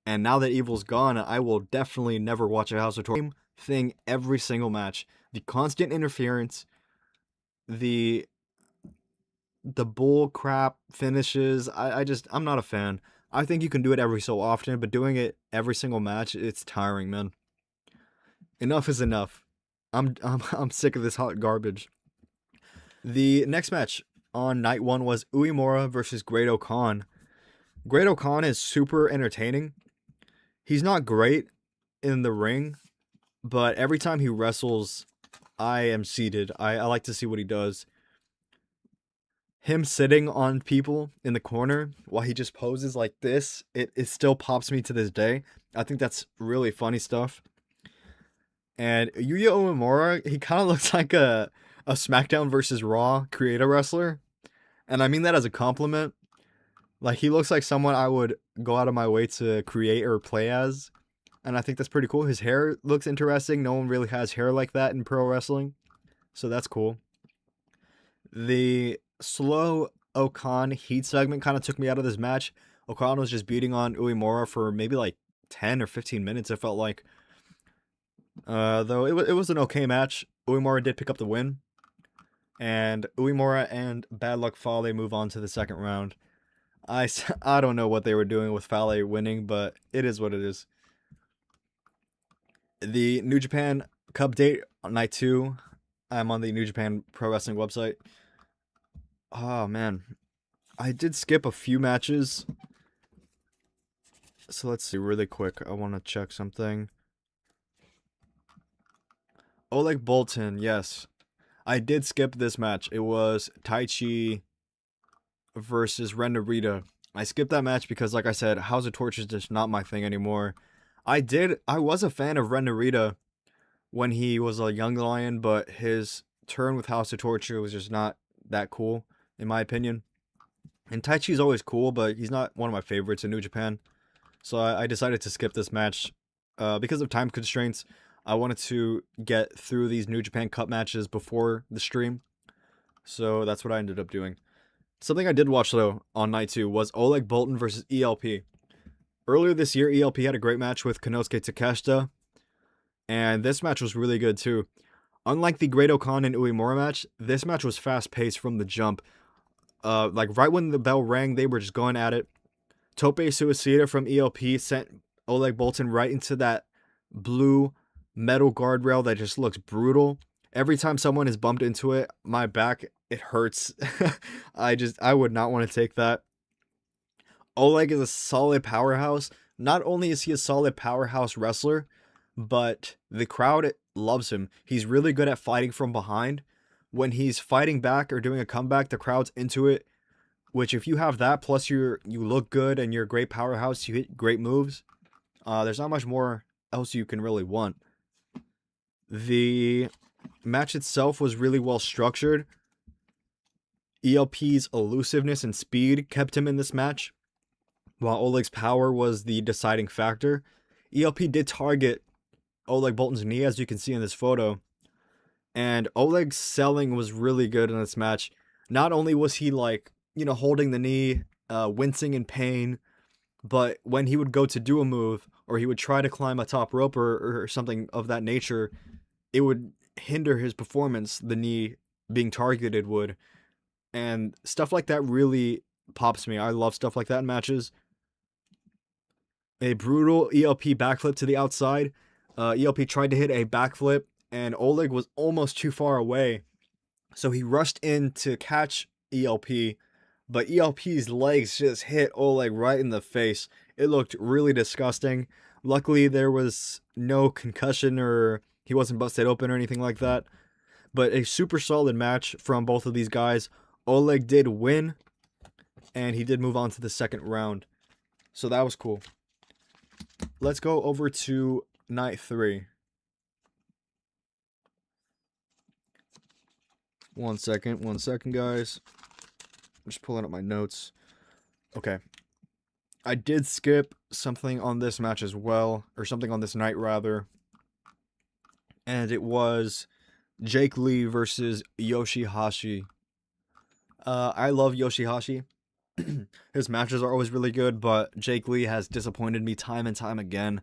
And now that Evil's gone, I will definitely never watch a House of Torture. Same thing every single match. The constant interference, the bull crap finishes, I'm not a fan. I think you can do it every so often, but doing it every single match, it's tiring, man. Enough is enough. I'm sick of this hot garbage. The next match on night one was Uemura versus Great-O-Khan. Great-O-Khan is super entertaining. He's not great in the ring, but every time he wrestles, I am seated. I like to see what he does. him sitting on people in the corner while he just poses like this, it still pops me to this day. I think that's really funny stuff. And Yuya Uemura, he kind of looks like a SmackDown versus Raw creator wrestler. And I mean that as a compliment. Like, he looks like someone I would go out of my way to create or play as. And I think that's pretty cool. His hair looks interesting. No one really has hair like that in pro wrestling. So that's cool. The slow Okan heat segment kind of took me out of this match. Okan was just beating on Uemura for maybe like 10 or 15 minutes, it felt like. Though it was an okay match. Uemura did pick up the win. And Uemura and Bad Luck Fale move on to the second round. I don't know what they were doing with Fale winning, but it is what it is. The New Japan Cup date on night 2. I'm on the New Japan Pro Wrestling website. Oh, man. I did skip a few matches. So let's see really quick. I want to check something. Oleg Boltin, yes. I did skip this match. It was Taichi versus Ren Narita. I skipped that match because, like I said, House of Torture is just not my thing anymore. I was a fan of Ren Narita when he was a young lion, but his turn with House of Torture was just not that cool, in my opinion. And Taichi's always cool, but he's not one of my favorites in New Japan. So I decided to skip this match because of time constraints. I wanted to get through these New Japan Cup matches before the stream. So that's what I ended up doing. Something I did watch, though, on night 2 was Oleg Boltin versus ELP. Earlier this year, ELP had a great match with Konosuke Takeshita. And this match was really good, too. Unlike the Great Okan and Uemura match, this match was fast-paced from the jump. Like, right when the bell rang, they were just going at it. Tope Suicida from ELP sent Oleg Boltin right into that blue metal guardrail that just looks brutal. Every time someone is bumped into it, my back, it hurts. I would not want to take that. Oleg is a solid powerhouse. Not only is he a solid powerhouse wrestler, but the crowd loves him. He's really good at fighting from behind. When he's fighting back or doing a comeback, the crowd's into it. Which, if you have that, plus you look good and you're a great powerhouse, you hit great moves, there's not much more else you can really want. The match itself was really well structured. ELP's elusiveness and speed kept him in this match, while Oleg's power was the deciding factor. ELP did target Oleg Boltin's knee, as you can see in this photo, and Oleg's selling was really good in this match. Not only was he, like, holding the knee, wincing in pain, but when he would go to do a move, or he would try to climb a top rope or something of that nature, it would hinder his performance, the knee being targeted would. And stuff like that really pops me. I love stuff like that in matches. A brutal ELP backflip to the outside. ELP tried to hit a backflip, and Oleg was almost too far away. So he rushed in to catch ELP, but ELP's legs just hit Oleg right in the face. It looked really disgusting. Luckily, there was no concussion or he wasn't busted open or anything like that. But a super solid match from both of these guys. Oleg did win, and he did move on to the second round. So that was cool. Let's go over to night 3. One second, guys. I'm just pulling up my notes. Okay. I did skip something on this match as well, or something on this night rather. And it was Jake Lee versus Yoshihashi. I love Yoshihashi. His matches are always really good, but Jake Lee has disappointed me time and time again.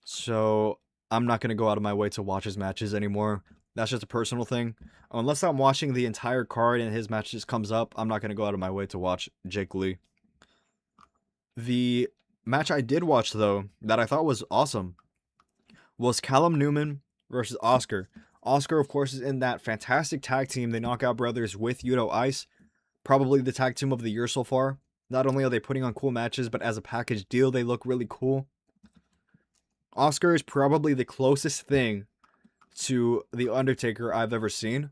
So I'm not going to go out of my way to watch his matches anymore. That's just a personal thing. Unless I'm watching the entire card and his match just comes up, I'm not going to go out of my way to watch Jake Lee. The match I did watch, though, that I thought was awesome, was Callum Newman versus Oscar. Oscar, of course, is in that fantastic tag team, the Knockout Brothers, with Yuto Ice. Probably the tag team of the year so far. Not only are they putting on cool matches, but as a package deal, they look really cool. Oscar is probably the closest thing to The Undertaker I've ever seen.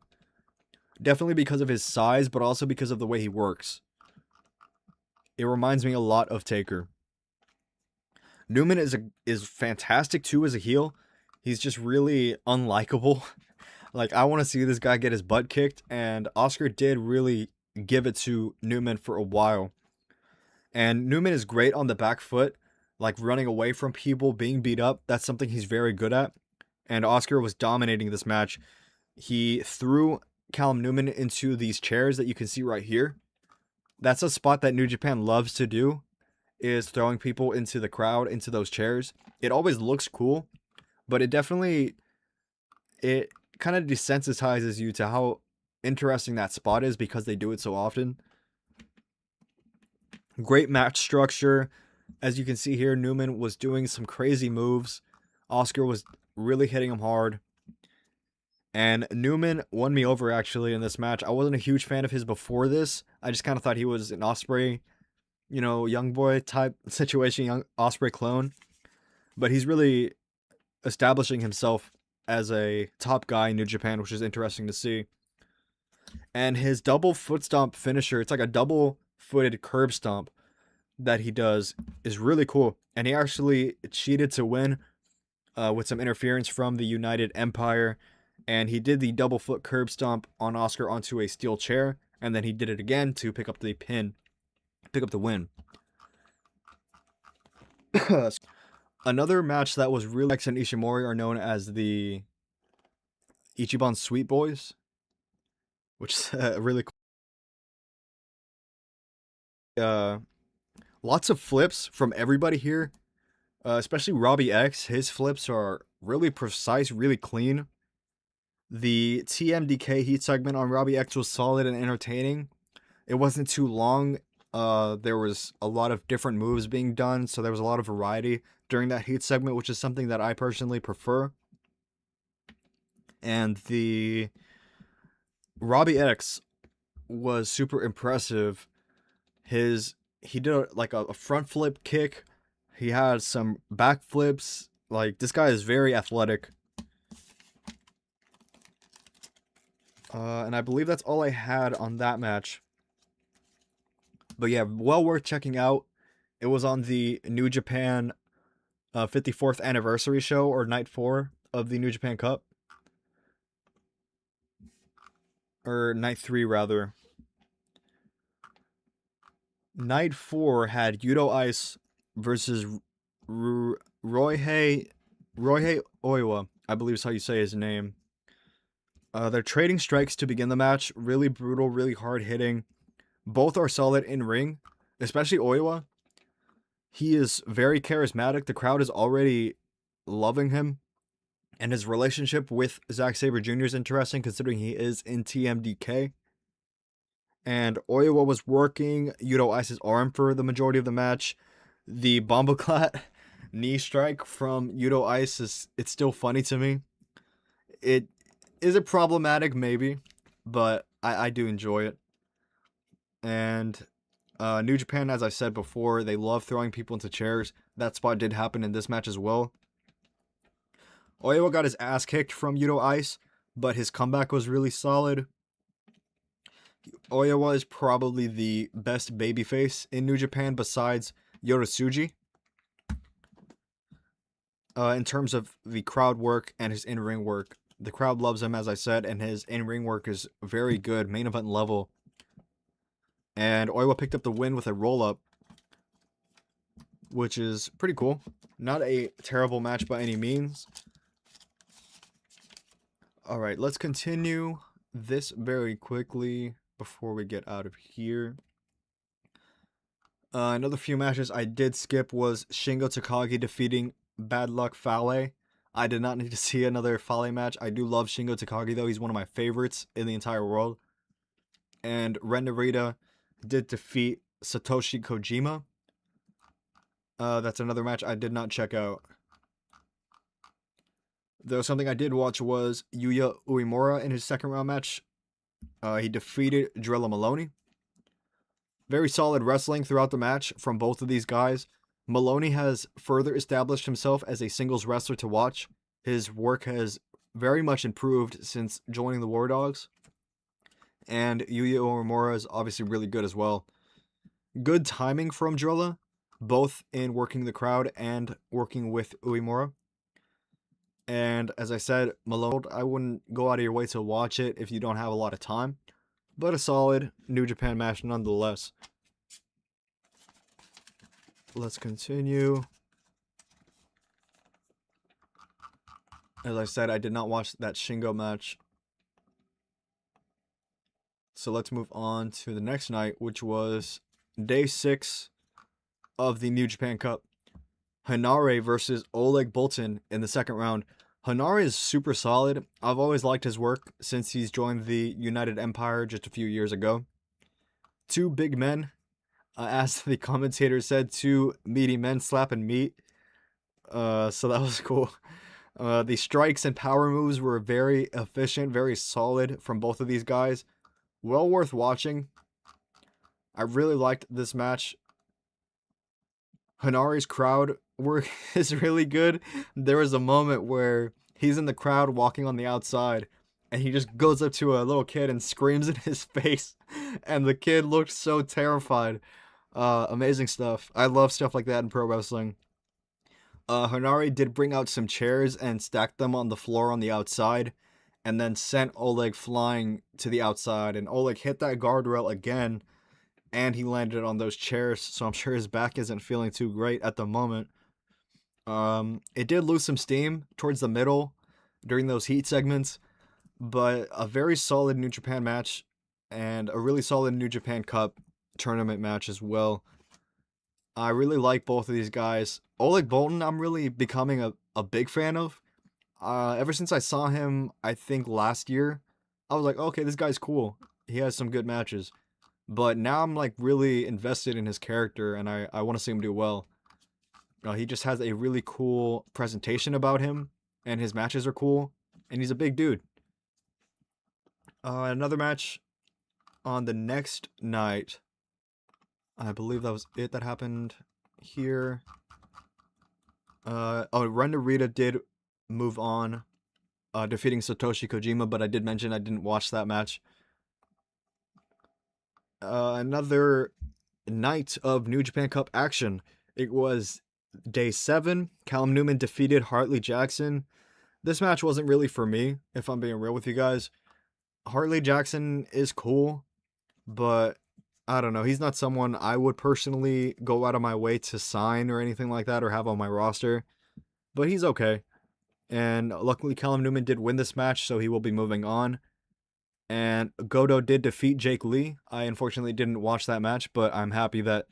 Definitely because of his size, but also because of the way he works. It reminds me a lot of Taker. Newman is fantastic too as a heel. He's just really unlikable. Like, I want to see this guy get his butt kicked, and Oscar did really give it to Newman for a while. And Newman is great on the back foot, like running away from people, being beat up. That's something he's very good at. And Oscar was dominating this match. He threw Callum Newman into these chairs that you can see right here. That's a spot that New Japan loves to do, is throwing people into the crowd, into those chairs. It always looks cool, but it kind of desensitizes you to how interesting that spot is because they do it so often. Great match structure. As you can see here, Newman was doing some crazy moves. Oscar was really hitting him hard. And Newman won me over, actually, in this match. I wasn't a huge fan of his before this. I just kind of thought he was an Ospreay, young boy type situation, young Ospreay clone. But he's really establishing himself as a top guy in New Japan, which is interesting to see. And his double foot stomp finisher, it's like a double-footed curb stomp that he does, is really cool. And he actually cheated to win with some interference from the United Empire. And he did the double foot curb stomp on Oscar onto a steel chair. And then he did it again to pick up the win. Another match that was really... X and Ishimori are known as the Ichiban Sweet Boys, which is really cool. Lots of flips from everybody here, especially Robbie X. His flips are really precise, really clean. The TMDK heat segment on Robbie X was solid and entertaining. It wasn't too long. There was a lot of different moves being done, so there was a lot of variety during that heat segment, which is something that I personally prefer. And the Robbie X was super impressive. He did a front flip kick. He had some back flips. Like, this guy is very athletic. And I believe that's all I had on that match. But yeah, well worth checking out. It was on the New Japan 54th anniversary show, or night 4 of the New Japan Cup. Or night 3, rather. Night 4 had Yuto Ice versus Roihei Oiwa, I believe is how you say his name. They're trading strikes to begin the match. Really brutal, really hard hitting. Both are solid in ring, especially Oiwa. He is very charismatic. The crowd is already loving him. And his relationship with Zack Sabre Jr. is interesting, considering he is in TMDK. And Oiwa was working Yuto Ice's arm for the majority of the match. The Bomboclat knee strike from Yuto Ice it's still funny to me. Is it problematic? Maybe. But I do enjoy it. And New Japan, as I said before, they love throwing people into chairs. That spot did happen in this match as well. Oiwa got his ass kicked from Yuto Ice, but his comeback was really solid. Oiwa is probably the best babyface in New Japan besides Yoritsuji. In terms of the crowd work and his in-ring work. The crowd loves him, as I said, and his in-ring work is very good, main event level. And Oiwa picked up the win with a roll-up, which is pretty cool. Not a terrible match by any means. Alright, let's continue this very quickly before we get out of here. Another few matches I did skip was Shingo Takagi defeating Bad Luck Fale. I did not need to see another Fale match. I do love Shingo Takagi, though. He's one of my favorites in the entire world. And Ren Narita did defeat Satoshi Kojima. That's another match I did not check out. Though something I did watch was Yuya Uemura in his second round match. He defeated Drilla Maloney. Very solid wrestling throughout the match from both of these guys. Maloney has further established himself as a singles wrestler to watch. His work has very much improved since joining the War Dogs. And Yuya Uemura is obviously really good as well. Good timing from Drilla, both in working the crowd and working with Uemura. And as I said, Malone, I wouldn't go out of your way to watch it if you don't have a lot of time, but a solid New Japan match nonetheless. Let's continue. As I said, I did not watch that Shingo match. So let's move on to the next night, which was day 6 of the New Japan Cup. Hanare versus Oleg Boltin in the second round. Hanare is super solid. I've always liked his work since he's joined the United Empire just a few years ago. Two big men, as the commentator said, two meaty men slapping meat. So that was cool. The strikes and power moves were very efficient, very solid from both of these guys. Well worth watching. I really liked this match. Hanare's crowd work is really good. There was a moment where he's in the crowd walking on the outside, and he just goes up to a little kid and screams in his face, and the kid looked so terrified. Amazing stuff. I love stuff like that in pro wrestling. Hanare did bring out some chairs and stacked them on the floor on the outside, and then sent Oleg flying to the outside, and Oleg hit that guardrail again, and he landed on those chairs, so I'm sure his back isn't feeling too great at the moment. It did lose some steam towards the middle during those heat segments, but a very solid New Japan match, and a really solid New Japan Cup tournament match as well. I really like both of these guys. Oleg Boltin, I'm really becoming a big fan of. Ever since I saw him, I think last year, I was like, okay, this guy's cool. He has some good matches. But now I'm like really invested in his character, and I want to see him do well. He just has a really cool presentation about him, and his matches are cool, and he's a big dude. Another match on the next night. I believe that was it that happened here. Ren Narita did move on, defeating Satoshi Kojima, but I did mention I didn't watch that match. Another night of New Japan Cup action. It was day 7. Callum Newman defeated Hartley Jackson. This match wasn't really for me, if I'm being real with you guys. Hartley Jackson is cool, but I don't know. He's not someone I would personally go out of my way to sign or anything like that or have on my roster. But he's okay. And luckily Callum Newman did win this match, so he will be moving on. And Goto did defeat Jake Lee. I unfortunately didn't watch that match, but I'm happy that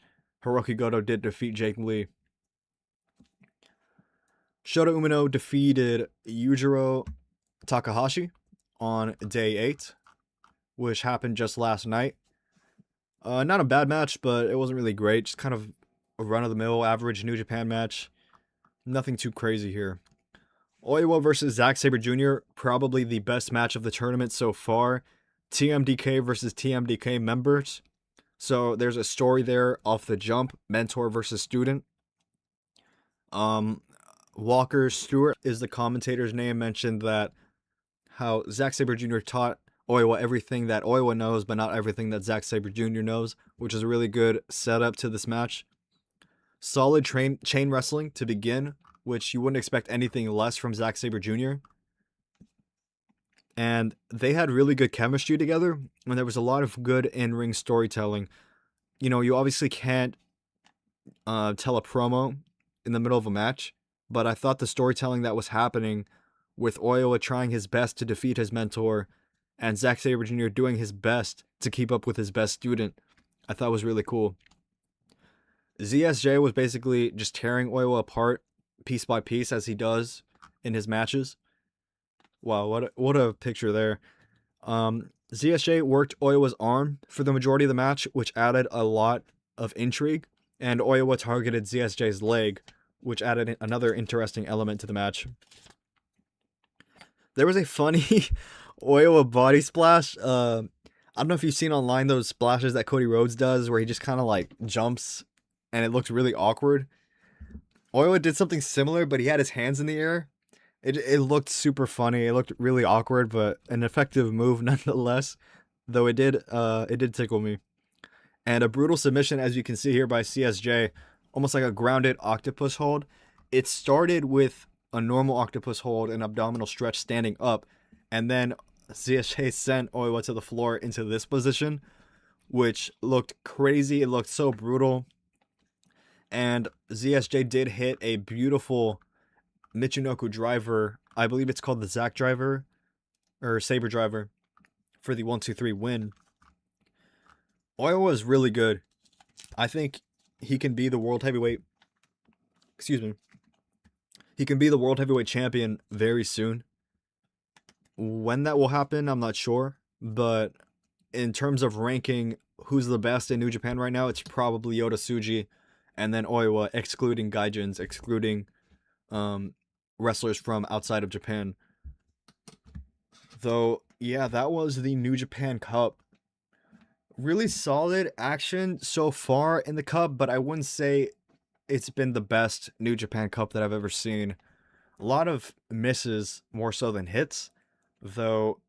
Hiroki Goto did defeat Jake Lee. Shota Umino defeated Yujiro Takahashi on day 8, which happened just last night. Not a bad match, but it wasn't really great. Just kind of a run-of-the-mill, average New Japan match. Nothing too crazy here. Oiwa versus Zack Sabre Jr., probably the best match of the tournament so far. TMDK versus TMDK members. So there's a story there off the jump. Mentor versus student. Walker Stewart is the commentator's name, mentioned that how Zack Sabre Jr. taught Oiwa everything that Oiwa knows, but not everything that Zack Sabre Jr. knows, which is a really good setup to this match. Solid chain wrestling to begin, which you wouldn't expect anything less from Zack Sabre Jr. And they had really good chemistry together, and there was a lot of good in-ring storytelling. You know, you obviously can't tell a promo in the middle of a match, but I thought the storytelling that was happening with Oiwa trying his best to defeat his mentor and Zack Sabre Jr. doing his best to keep up with his best student, I thought was really cool. ZSJ was basically just tearing Oiwa apart piece by piece as he does in his matches. Wow, what a picture there. ZSJ worked Oiwa's arm for the majority of the match, which added a lot of intrigue, and Oiwa targeted ZSJ's leg, which added another interesting element to the match. There was a funny Oiwa body splash. I don't know if you've seen online those splashes that Cody Rhodes does where he just kind of like jumps and it looks really awkward. Oiwa did something similar, but he had his hands in the air. It looked super funny. It looked really awkward, but an effective move nonetheless. though it did tickle me. And a brutal submission, as you can see here by CSJ, almost like a grounded octopus hold. It started with a normal octopus hold and abdominal stretch standing up, and then CSJ sent Oiwa to the floor into this position, which looked crazy. It looked so brutal. And ZSJ did hit a beautiful Michinoku driver. I believe it's called the Zack driver or Saber driver for the 1-2-3 win. Oiwa was really good. I think he can be the world heavyweight. Excuse me. He can be the world heavyweight champion very soon. When that will happen, I'm not sure. But in terms of ranking who's the best in New Japan right now, it's probably Yota Tsuji and then Oiwa, excluding Gaijins, excluding wrestlers from outside of Japan. Though, yeah, that was the New Japan Cup. Really solid action so far in the Cup, but I wouldn't say it's been the best New Japan Cup that I've ever seen. A lot of misses more so than hits, though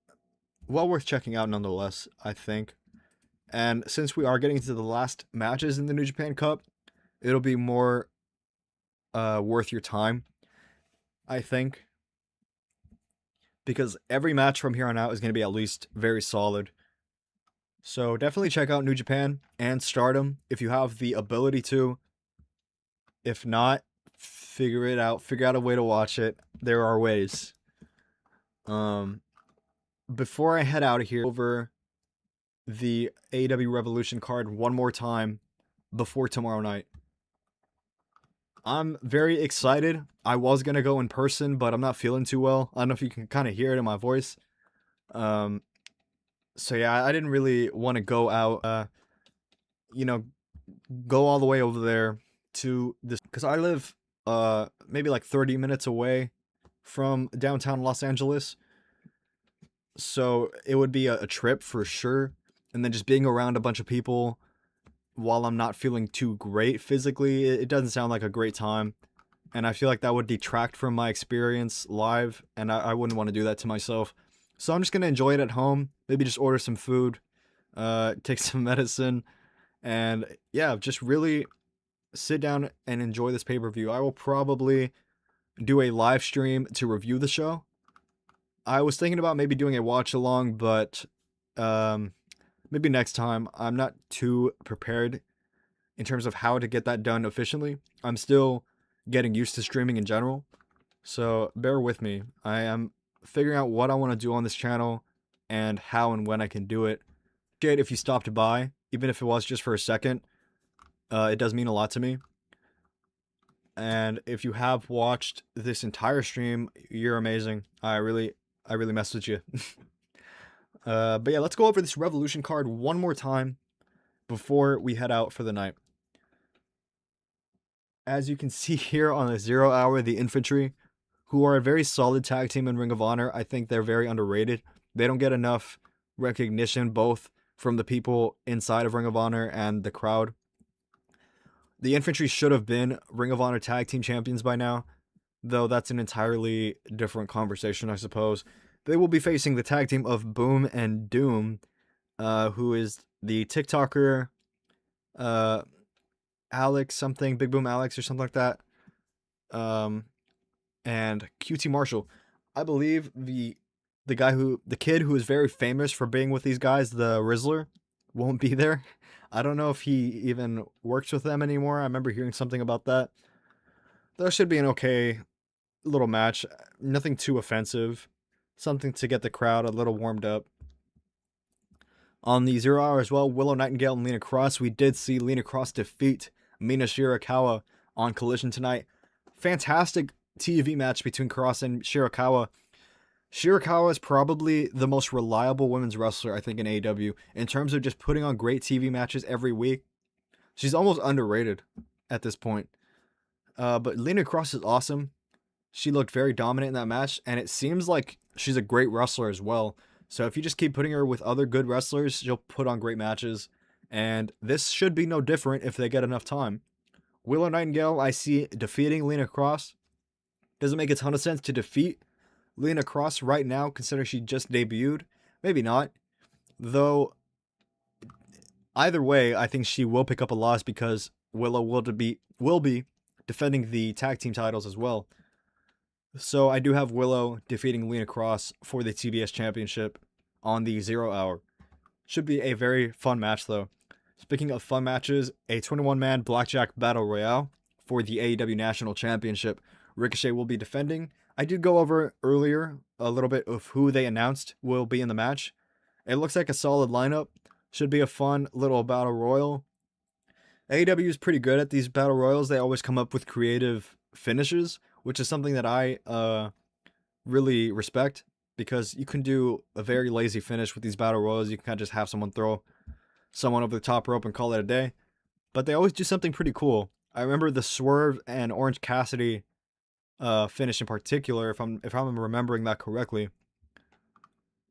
well worth checking out nonetheless, I think. And since we are getting to the last matches in the New Japan Cup, it'll be more worth your time, I think. Because every match from here on out is going to be at least very solid. So definitely check out New Japan and Stardom if you have the ability to. If not, figure it out. Figure out a way to watch it. There are ways. Before I head out of here, over the AEW Revolution card one more time before tomorrow night. I'm very excited. I was going to go in person, but I'm not feeling too well. I don't know if you can kind of hear it in my voice. So yeah, I didn't really want to go out, go all the way over there to this, because I live maybe like 30 minutes away from downtown Los Angeles. So it would be a trip for sure. And then just being around a bunch of people while I'm not feeling too great physically, it doesn't sound like a great time. And I feel like that would detract from my experience live, and I wouldn't want to do that to myself. So I'm just going to enjoy it at home, maybe just order some food, take some medicine, and yeah, just really sit down and enjoy this pay-per-view. I will probably do a live stream to review the show. I was thinking about maybe doing a watch-along, but maybe next time. I'm not too prepared in terms of how to get that done efficiently. I'm still getting used to streaming in general, so bear with me. I am figuring out what I want to do on this channel and how and when I can do it. If you stopped by, even if it was just for a second, it does mean a lot to me. And if you have watched this entire stream, you're amazing. I really messed with you. But yeah, let's go over this Revolution card one more time before we head out for the night. As you can see here on the 0 hour, the Infantry, who are a very solid tag team in Ring of Honor. I think they're very underrated. They don't get enough recognition, both from the people inside of Ring of Honor and the crowd. The Infantry should have been Ring of Honor tag team champions by now, though that's an entirely different conversation, I suppose. They will be facing the tag team of Boom and Doom, who is the TikToker, Alex something, Big Boom Alex or something like that, and QT Marshall. I believe the kid who is very famous for being with these guys, the Rizzler, won't be there. I don't know if he even works with them anymore. I remember hearing something about that. That should be an okay little match. Nothing too offensive. Something to get the crowd a little warmed up. On the 0 hour as well, Willow Nightingale and Lena Cross. We did see Lena Cross defeat Mina Shirakawa on Collision tonight. Fantastic TV match between Cross and Shirakawa. Shirakawa is probably the most reliable women's wrestler, I think, in AEW. In terms of just putting on great TV matches every week. She's almost underrated at this point. But Lena Cross is awesome. She looked very dominant in that match, and it seems like she's a great wrestler as well. So if you just keep putting her with other good wrestlers, she'll put on great matches. And this should be no different if they get enough time. Willow Nightingale, I see defeating Lena Cross. Doesn't make a ton of sense to defeat Lena Cross right now, considering she just debuted. Maybe not. Though, either way, I think she will pick up a loss because Willow will be defending the tag team titles as well. So I do have Willow defeating Lena Cross for the TBS Championship on the 0 hour. Should be a very fun match, though. Speaking of fun matches, a 21-man Blackjack Battle Royale for the AEW National Championship. Ricochet will be defending. I did go over earlier a little bit of who they announced will be in the match. It looks like a solid lineup. Should be a fun little battle royal. AEW is pretty good at these battle royals. They always come up with creative finishes, which is something that I really respect, because you can do a very lazy finish with these battle royals. You can kind of just have someone throw someone over the top rope and call it a day. But they always do something pretty cool. I remember the Swerve and Orange Cassidy finish in particular, if I'm remembering that correctly.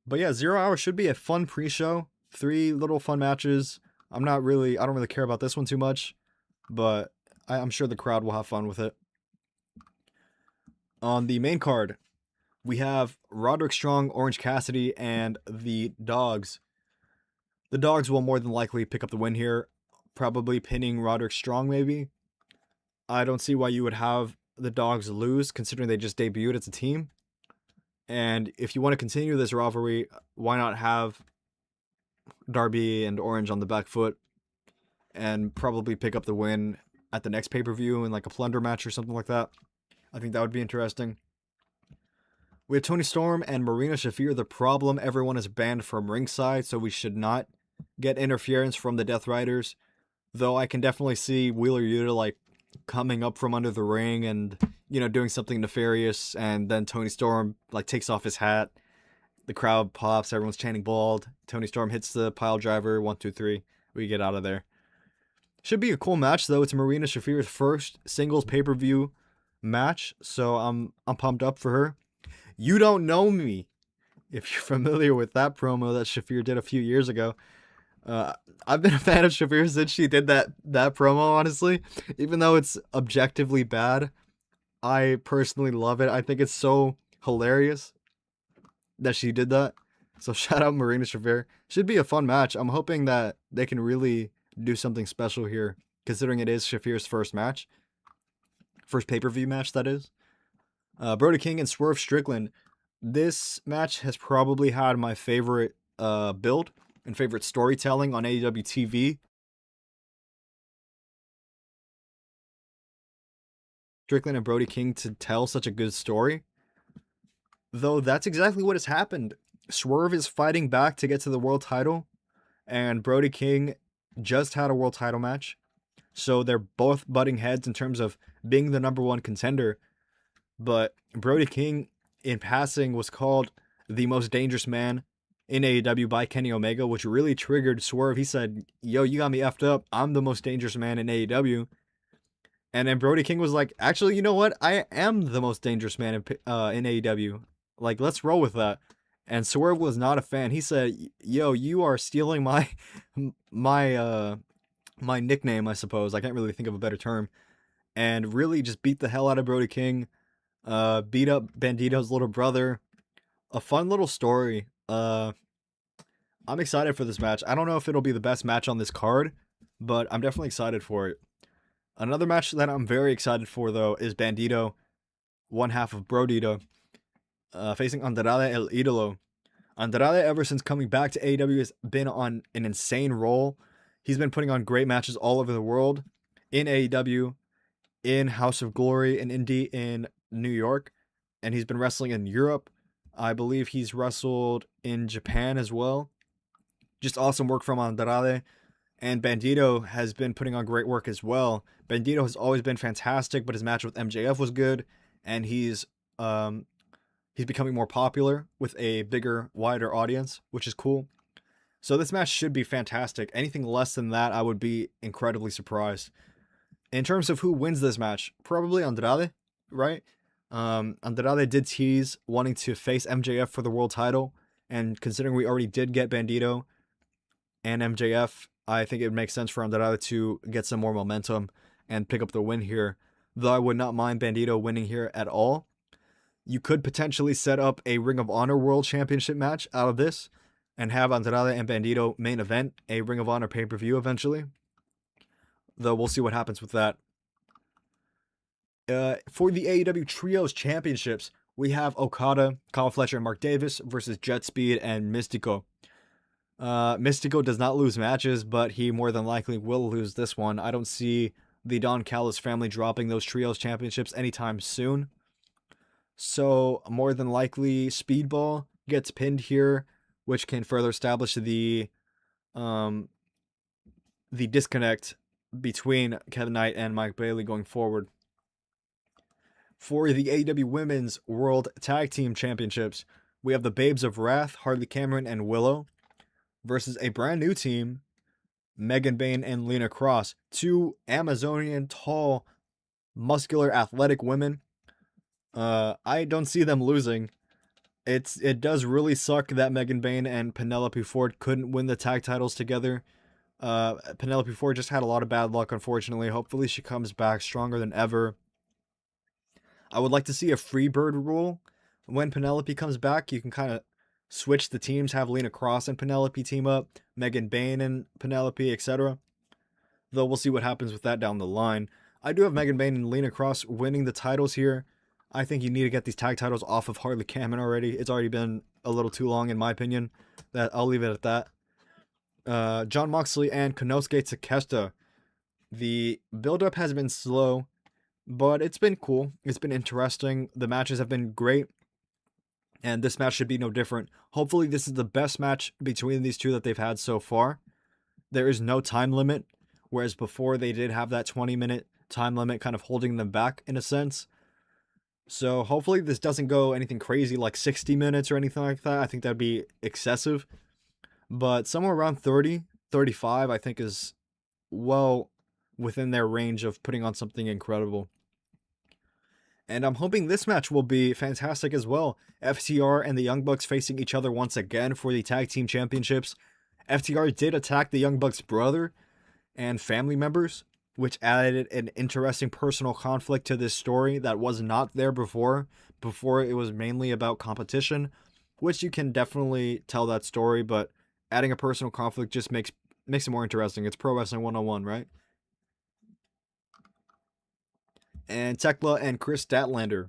But yeah, 0 hour should be a fun pre-show. 3 little fun matches. I don't really care about this one too much, but I'm sure the crowd will have fun with it. On the main card, we have Roderick Strong, Orange Cassidy, and the Dogs. The Dogs will more than likely pick up the win here, probably pinning Roderick Strong maybe. I don't see why you would have the Dogs lose, considering they just debuted as a team. And if you want to continue this rivalry, why not have Darby and Orange on the back foot and probably pick up the win at the next pay-per-view in like a plunder match or something like that. I think that would be interesting. We have Toni Storm and Marina Shafir. The problem, everyone is banned from ringside, so we should not get interference from the Death Riders. Though I can definitely see Wheeler Yuta like coming up from under the ring and, you know, doing something nefarious, and then Toni Storm like takes off his hat. The crowd pops, everyone's chanting bald. Toni Storm hits the pile driver, 1, 2, 3. We get out of there. Should be a cool match though. It's Marina Shafir's first singles pay-per-view match, so I'm pumped up for her. You Don't Know Me, if you're familiar with that promo that Shafir did a few years ago. I've been a fan of Shafir since she did that promo, honestly. Even though it's objectively bad, I personally love it. I think it's so hilarious that she did that. So shout out Marina Shafir. Should be a fun match. I'm hoping that they can really do something special here, considering it is Shafir's first match. First pay-per-view match, that is. Brody King and Swerve Strickland. This match has probably had my favorite build and favorite storytelling on AEW TV. Strickland and Brody King to tell such a good story. Though that's exactly what has happened. Swerve is fighting back to get to the world title, and Brody King just had a world title match. So they're both butting heads in terms of being the number one contender. But Brody King, in passing, was called the most dangerous man in AEW by Kenny Omega, which really triggered Swerve. He said, yo, you got me effed up. I'm the most dangerous man in AEW. And then Brody King was like, actually, you know what? I am the most dangerous man in AEW. Like, let's roll with that. And Swerve was not a fan. He said, yo, you are stealing my nickname, I suppose. I can't really think of a better term. And really just beat the hell out of Brody King. Beat up Bandito's little brother. A fun little story. I'm excited for this match. I don't know if it'll be the best match on this card, but I'm definitely excited for it. Another match that I'm very excited for, though, is Bandito, one half of Brodito, facing Andrade El Idolo. Andrade, ever since coming back to AEW, has been on an insane roll. He's been putting on great matches all over the world, in AEW, in House of Glory, and Indie in New York, and he's been wrestling in Europe. I believe he's wrestled in Japan as well. Just awesome work from Andrade. And Bandito has been putting on great work as well. Bandito has always been fantastic, but his match with MJF was good, and he's becoming more popular with a bigger, wider audience, which is cool. So this match should be fantastic. Anything less than that, I would be incredibly surprised. In terms of who wins this match, probably Andrade, right? Andrade did tease wanting to face MJF for the world title, and considering we already did get Bandito and MJF, I think it makes sense for Andrade to get some more momentum and pick up the win here, though I would not mind Bandito winning here at all. You could potentially set up a Ring of Honor World Championship match out of this, and have Andrade and Bandito main event a Ring of Honor pay-per-view eventually. Though we'll see what happens with that. For the AEW Trios Championships, we have Okada, Kyle Fletcher, and Mark Davis versus Jet Speed and Mystico. Mystico does not lose matches, but he more than likely will lose this one. I don't see the Don Callis family dropping those Trios Championships anytime soon. So, more than likely, Speedball gets pinned here, which can further establish the disconnect between Kevin Knight and Mike Bailey going forward. For the AEW Women's World Tag Team Championships, we have the Babes of Wrath, Harley Cameron, and Willow versus a brand new team, Megan Bayne and Lena Cross. Two Amazonian, tall, muscular, athletic women. I don't see them losing. It does really suck that Megan Bayne and Penelope Ford couldn't win the tag titles together. Penelope Ford just had a lot of bad luck, unfortunately. Hopefully she comes back stronger than ever. I would like to see a Freebird rule. When Penelope comes back, you can kind of switch the teams, have Lena Cross and Penelope team up, Megan Bayne and Penelope, etc. Though we'll see what happens with that down the line. I do have Megan Bayne and Lena Cross winning the titles here. I think you need to get these tag titles off of Harley Cameron already. It's already been a little too long, in my opinion. That I'll leave it at that. Jon Moxley and Konosuke Takeshita. The build-up has been slow, but it's been cool. It's been interesting. The matches have been great, and this match should be no different. Hopefully, this is the best match between these two that they've had so far. There is no time limit, whereas before they did have that 20-minute time limit kind of holding them back in a sense. So hopefully this doesn't go anything crazy like 60 minutes or anything like that. I think that'd be excessive. But somewhere around 30, 35, I think is well within their range of putting on something incredible. And I'm hoping this match will be fantastic as well. FTR and the Young Bucks facing each other once again for the Tag Team Championships. FTR did attack the Young Bucks' brother and family members, which added an interesting personal conflict to this story that was not there before. Before, it was mainly about competition, which you can definitely tell that story, but adding a personal conflict just makes it more interesting. It's Pro Wrestling 101, right? And Tekla and Chris Statlander,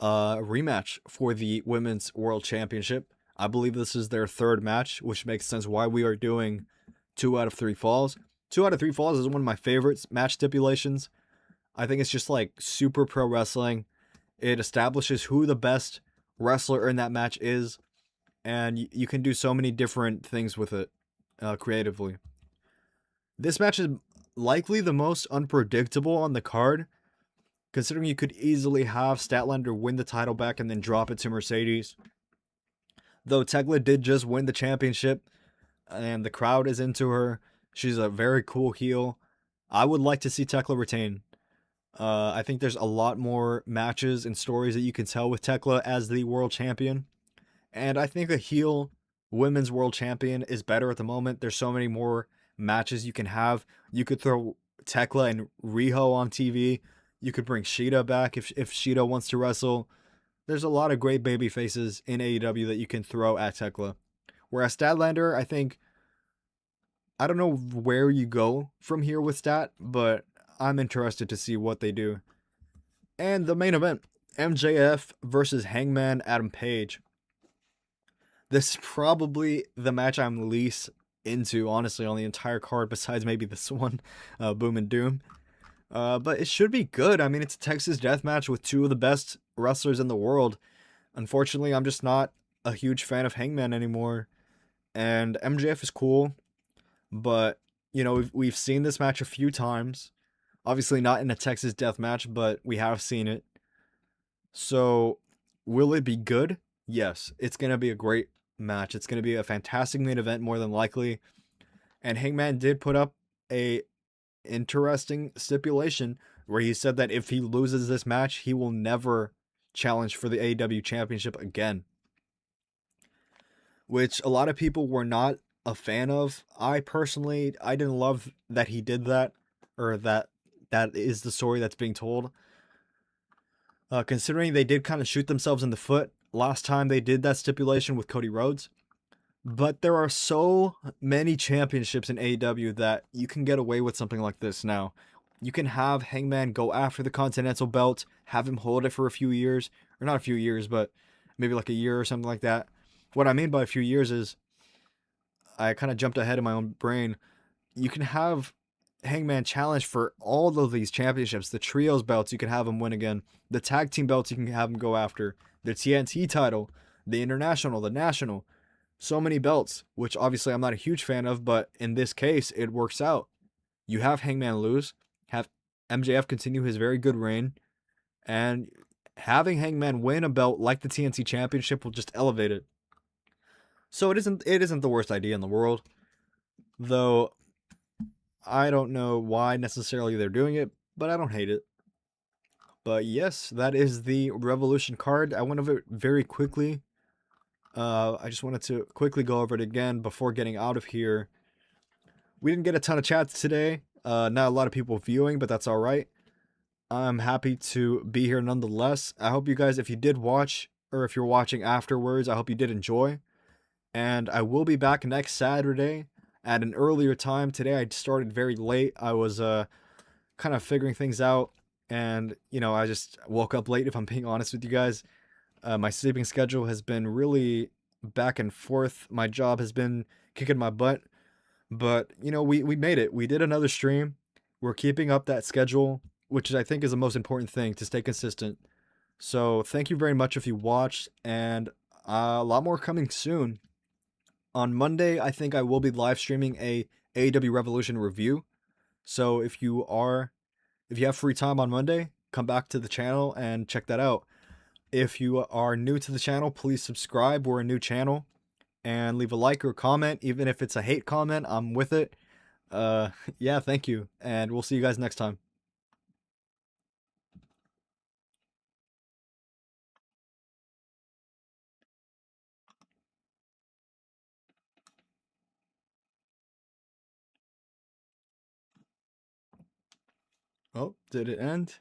rematch for the Women's World Championship. I believe this is their third match, which makes sense why we are doing 2 out of 3 falls. 2 out of 3 falls is one of my favorites match stipulations. I think it's just like super pro wrestling. It establishes who the best wrestler in that match is, and you can do so many different things with it creatively. This match is likely the most unpredictable on the card, considering you could easily have Statlander win the title back and then drop it to Mercedes. Though Tekla did just win the championship, and the crowd is into her. She's a very cool heel. I would like to see Tekla retain. I think there's a lot more matches and stories that you can tell with Tekla as the world champion. And I think a heel women's world champion is better at the moment. There's so many more matches you can have. You could throw Tekla and Riho on TV. You could bring Shida back if Shida wants to wrestle. There's a lot of great baby faces in AEW that you can throw at Tekla. Whereas Statlander, I don't know where you go from here with Stat, but I'm interested to see what they do. And the main event, MJF versus Hangman Adam Page. This is probably the match I'm least into, honestly, on the entire card, besides maybe this one, Boom and Doom. But it should be good. I mean, it's a Texas death match with 2 of the best wrestlers in the world. Unfortunately, I'm just not a huge fan of Hangman anymore. And MJF is cool. But, you know, we've seen this match a few times. Obviously not in a Texas death match, but we have seen it. So, will it be good? Yes. It's going to be a great match. It's going to be a fantastic main event, more than likely. And Hangman did put up a interesting stipulation where he said that if he loses this match, he will never challenge for the AEW Championship again. Which a lot of people were not a fan of. I didn't love that he did that, or that is the story that's being told. Considering they did kind of shoot themselves in the foot last time they did that stipulation with Cody Rhodes. But there are so many championships in AEW that you can get away with something like this now. You can have Hangman go after the Continental belt, have him hold it for a few years, or not a few years, but maybe like a year or something like that. What I mean by a few years is I kind of jumped ahead in my own brain. You can have Hangman challenge for all of these championships. The trios belts, you can have him win again. The tag team belts, you can have him go after. The TNT title, the international, the national. So many belts, which obviously I'm not a huge fan of, but in this case, it works out. You have Hangman lose, have MJF continue his very good reign, and having Hangman win a belt like the TNT Championship will just elevate it. So it isn't the worst idea in the world, though I don't know why necessarily they're doing it, but I don't hate it. But yes, that is the Revolution card. I went over it very quickly. I just wanted to quickly go over it again before getting out of here. We didn't get a ton of chats today. Not a lot of people viewing, but that's all right. I'm happy to be here nonetheless. I hope you guys, if you did watch, or if you're watching afterwards, I hope you did enjoy. And I will be back next Saturday at an earlier time. Today I started very late. I was kind of figuring things out, and I just woke up late. If I'm being honest with you guys, my sleeping schedule has been really back and forth. My job has been kicking my butt, but we made it. We did another stream. We're keeping up that schedule, which I think is the most important thing, to stay consistent. So thank you very much if you watched, and a lot more coming soon. On Monday, I think I will be live streaming a AEW Revolution review. So if you have free time on Monday, come back to the channel and check that out. If you are new to the channel, please subscribe. We're a new channel, and leave a like or comment, even if it's a hate comment. I'm with it. Yeah, thank you, and we'll see you guys next time. Oh, did it end?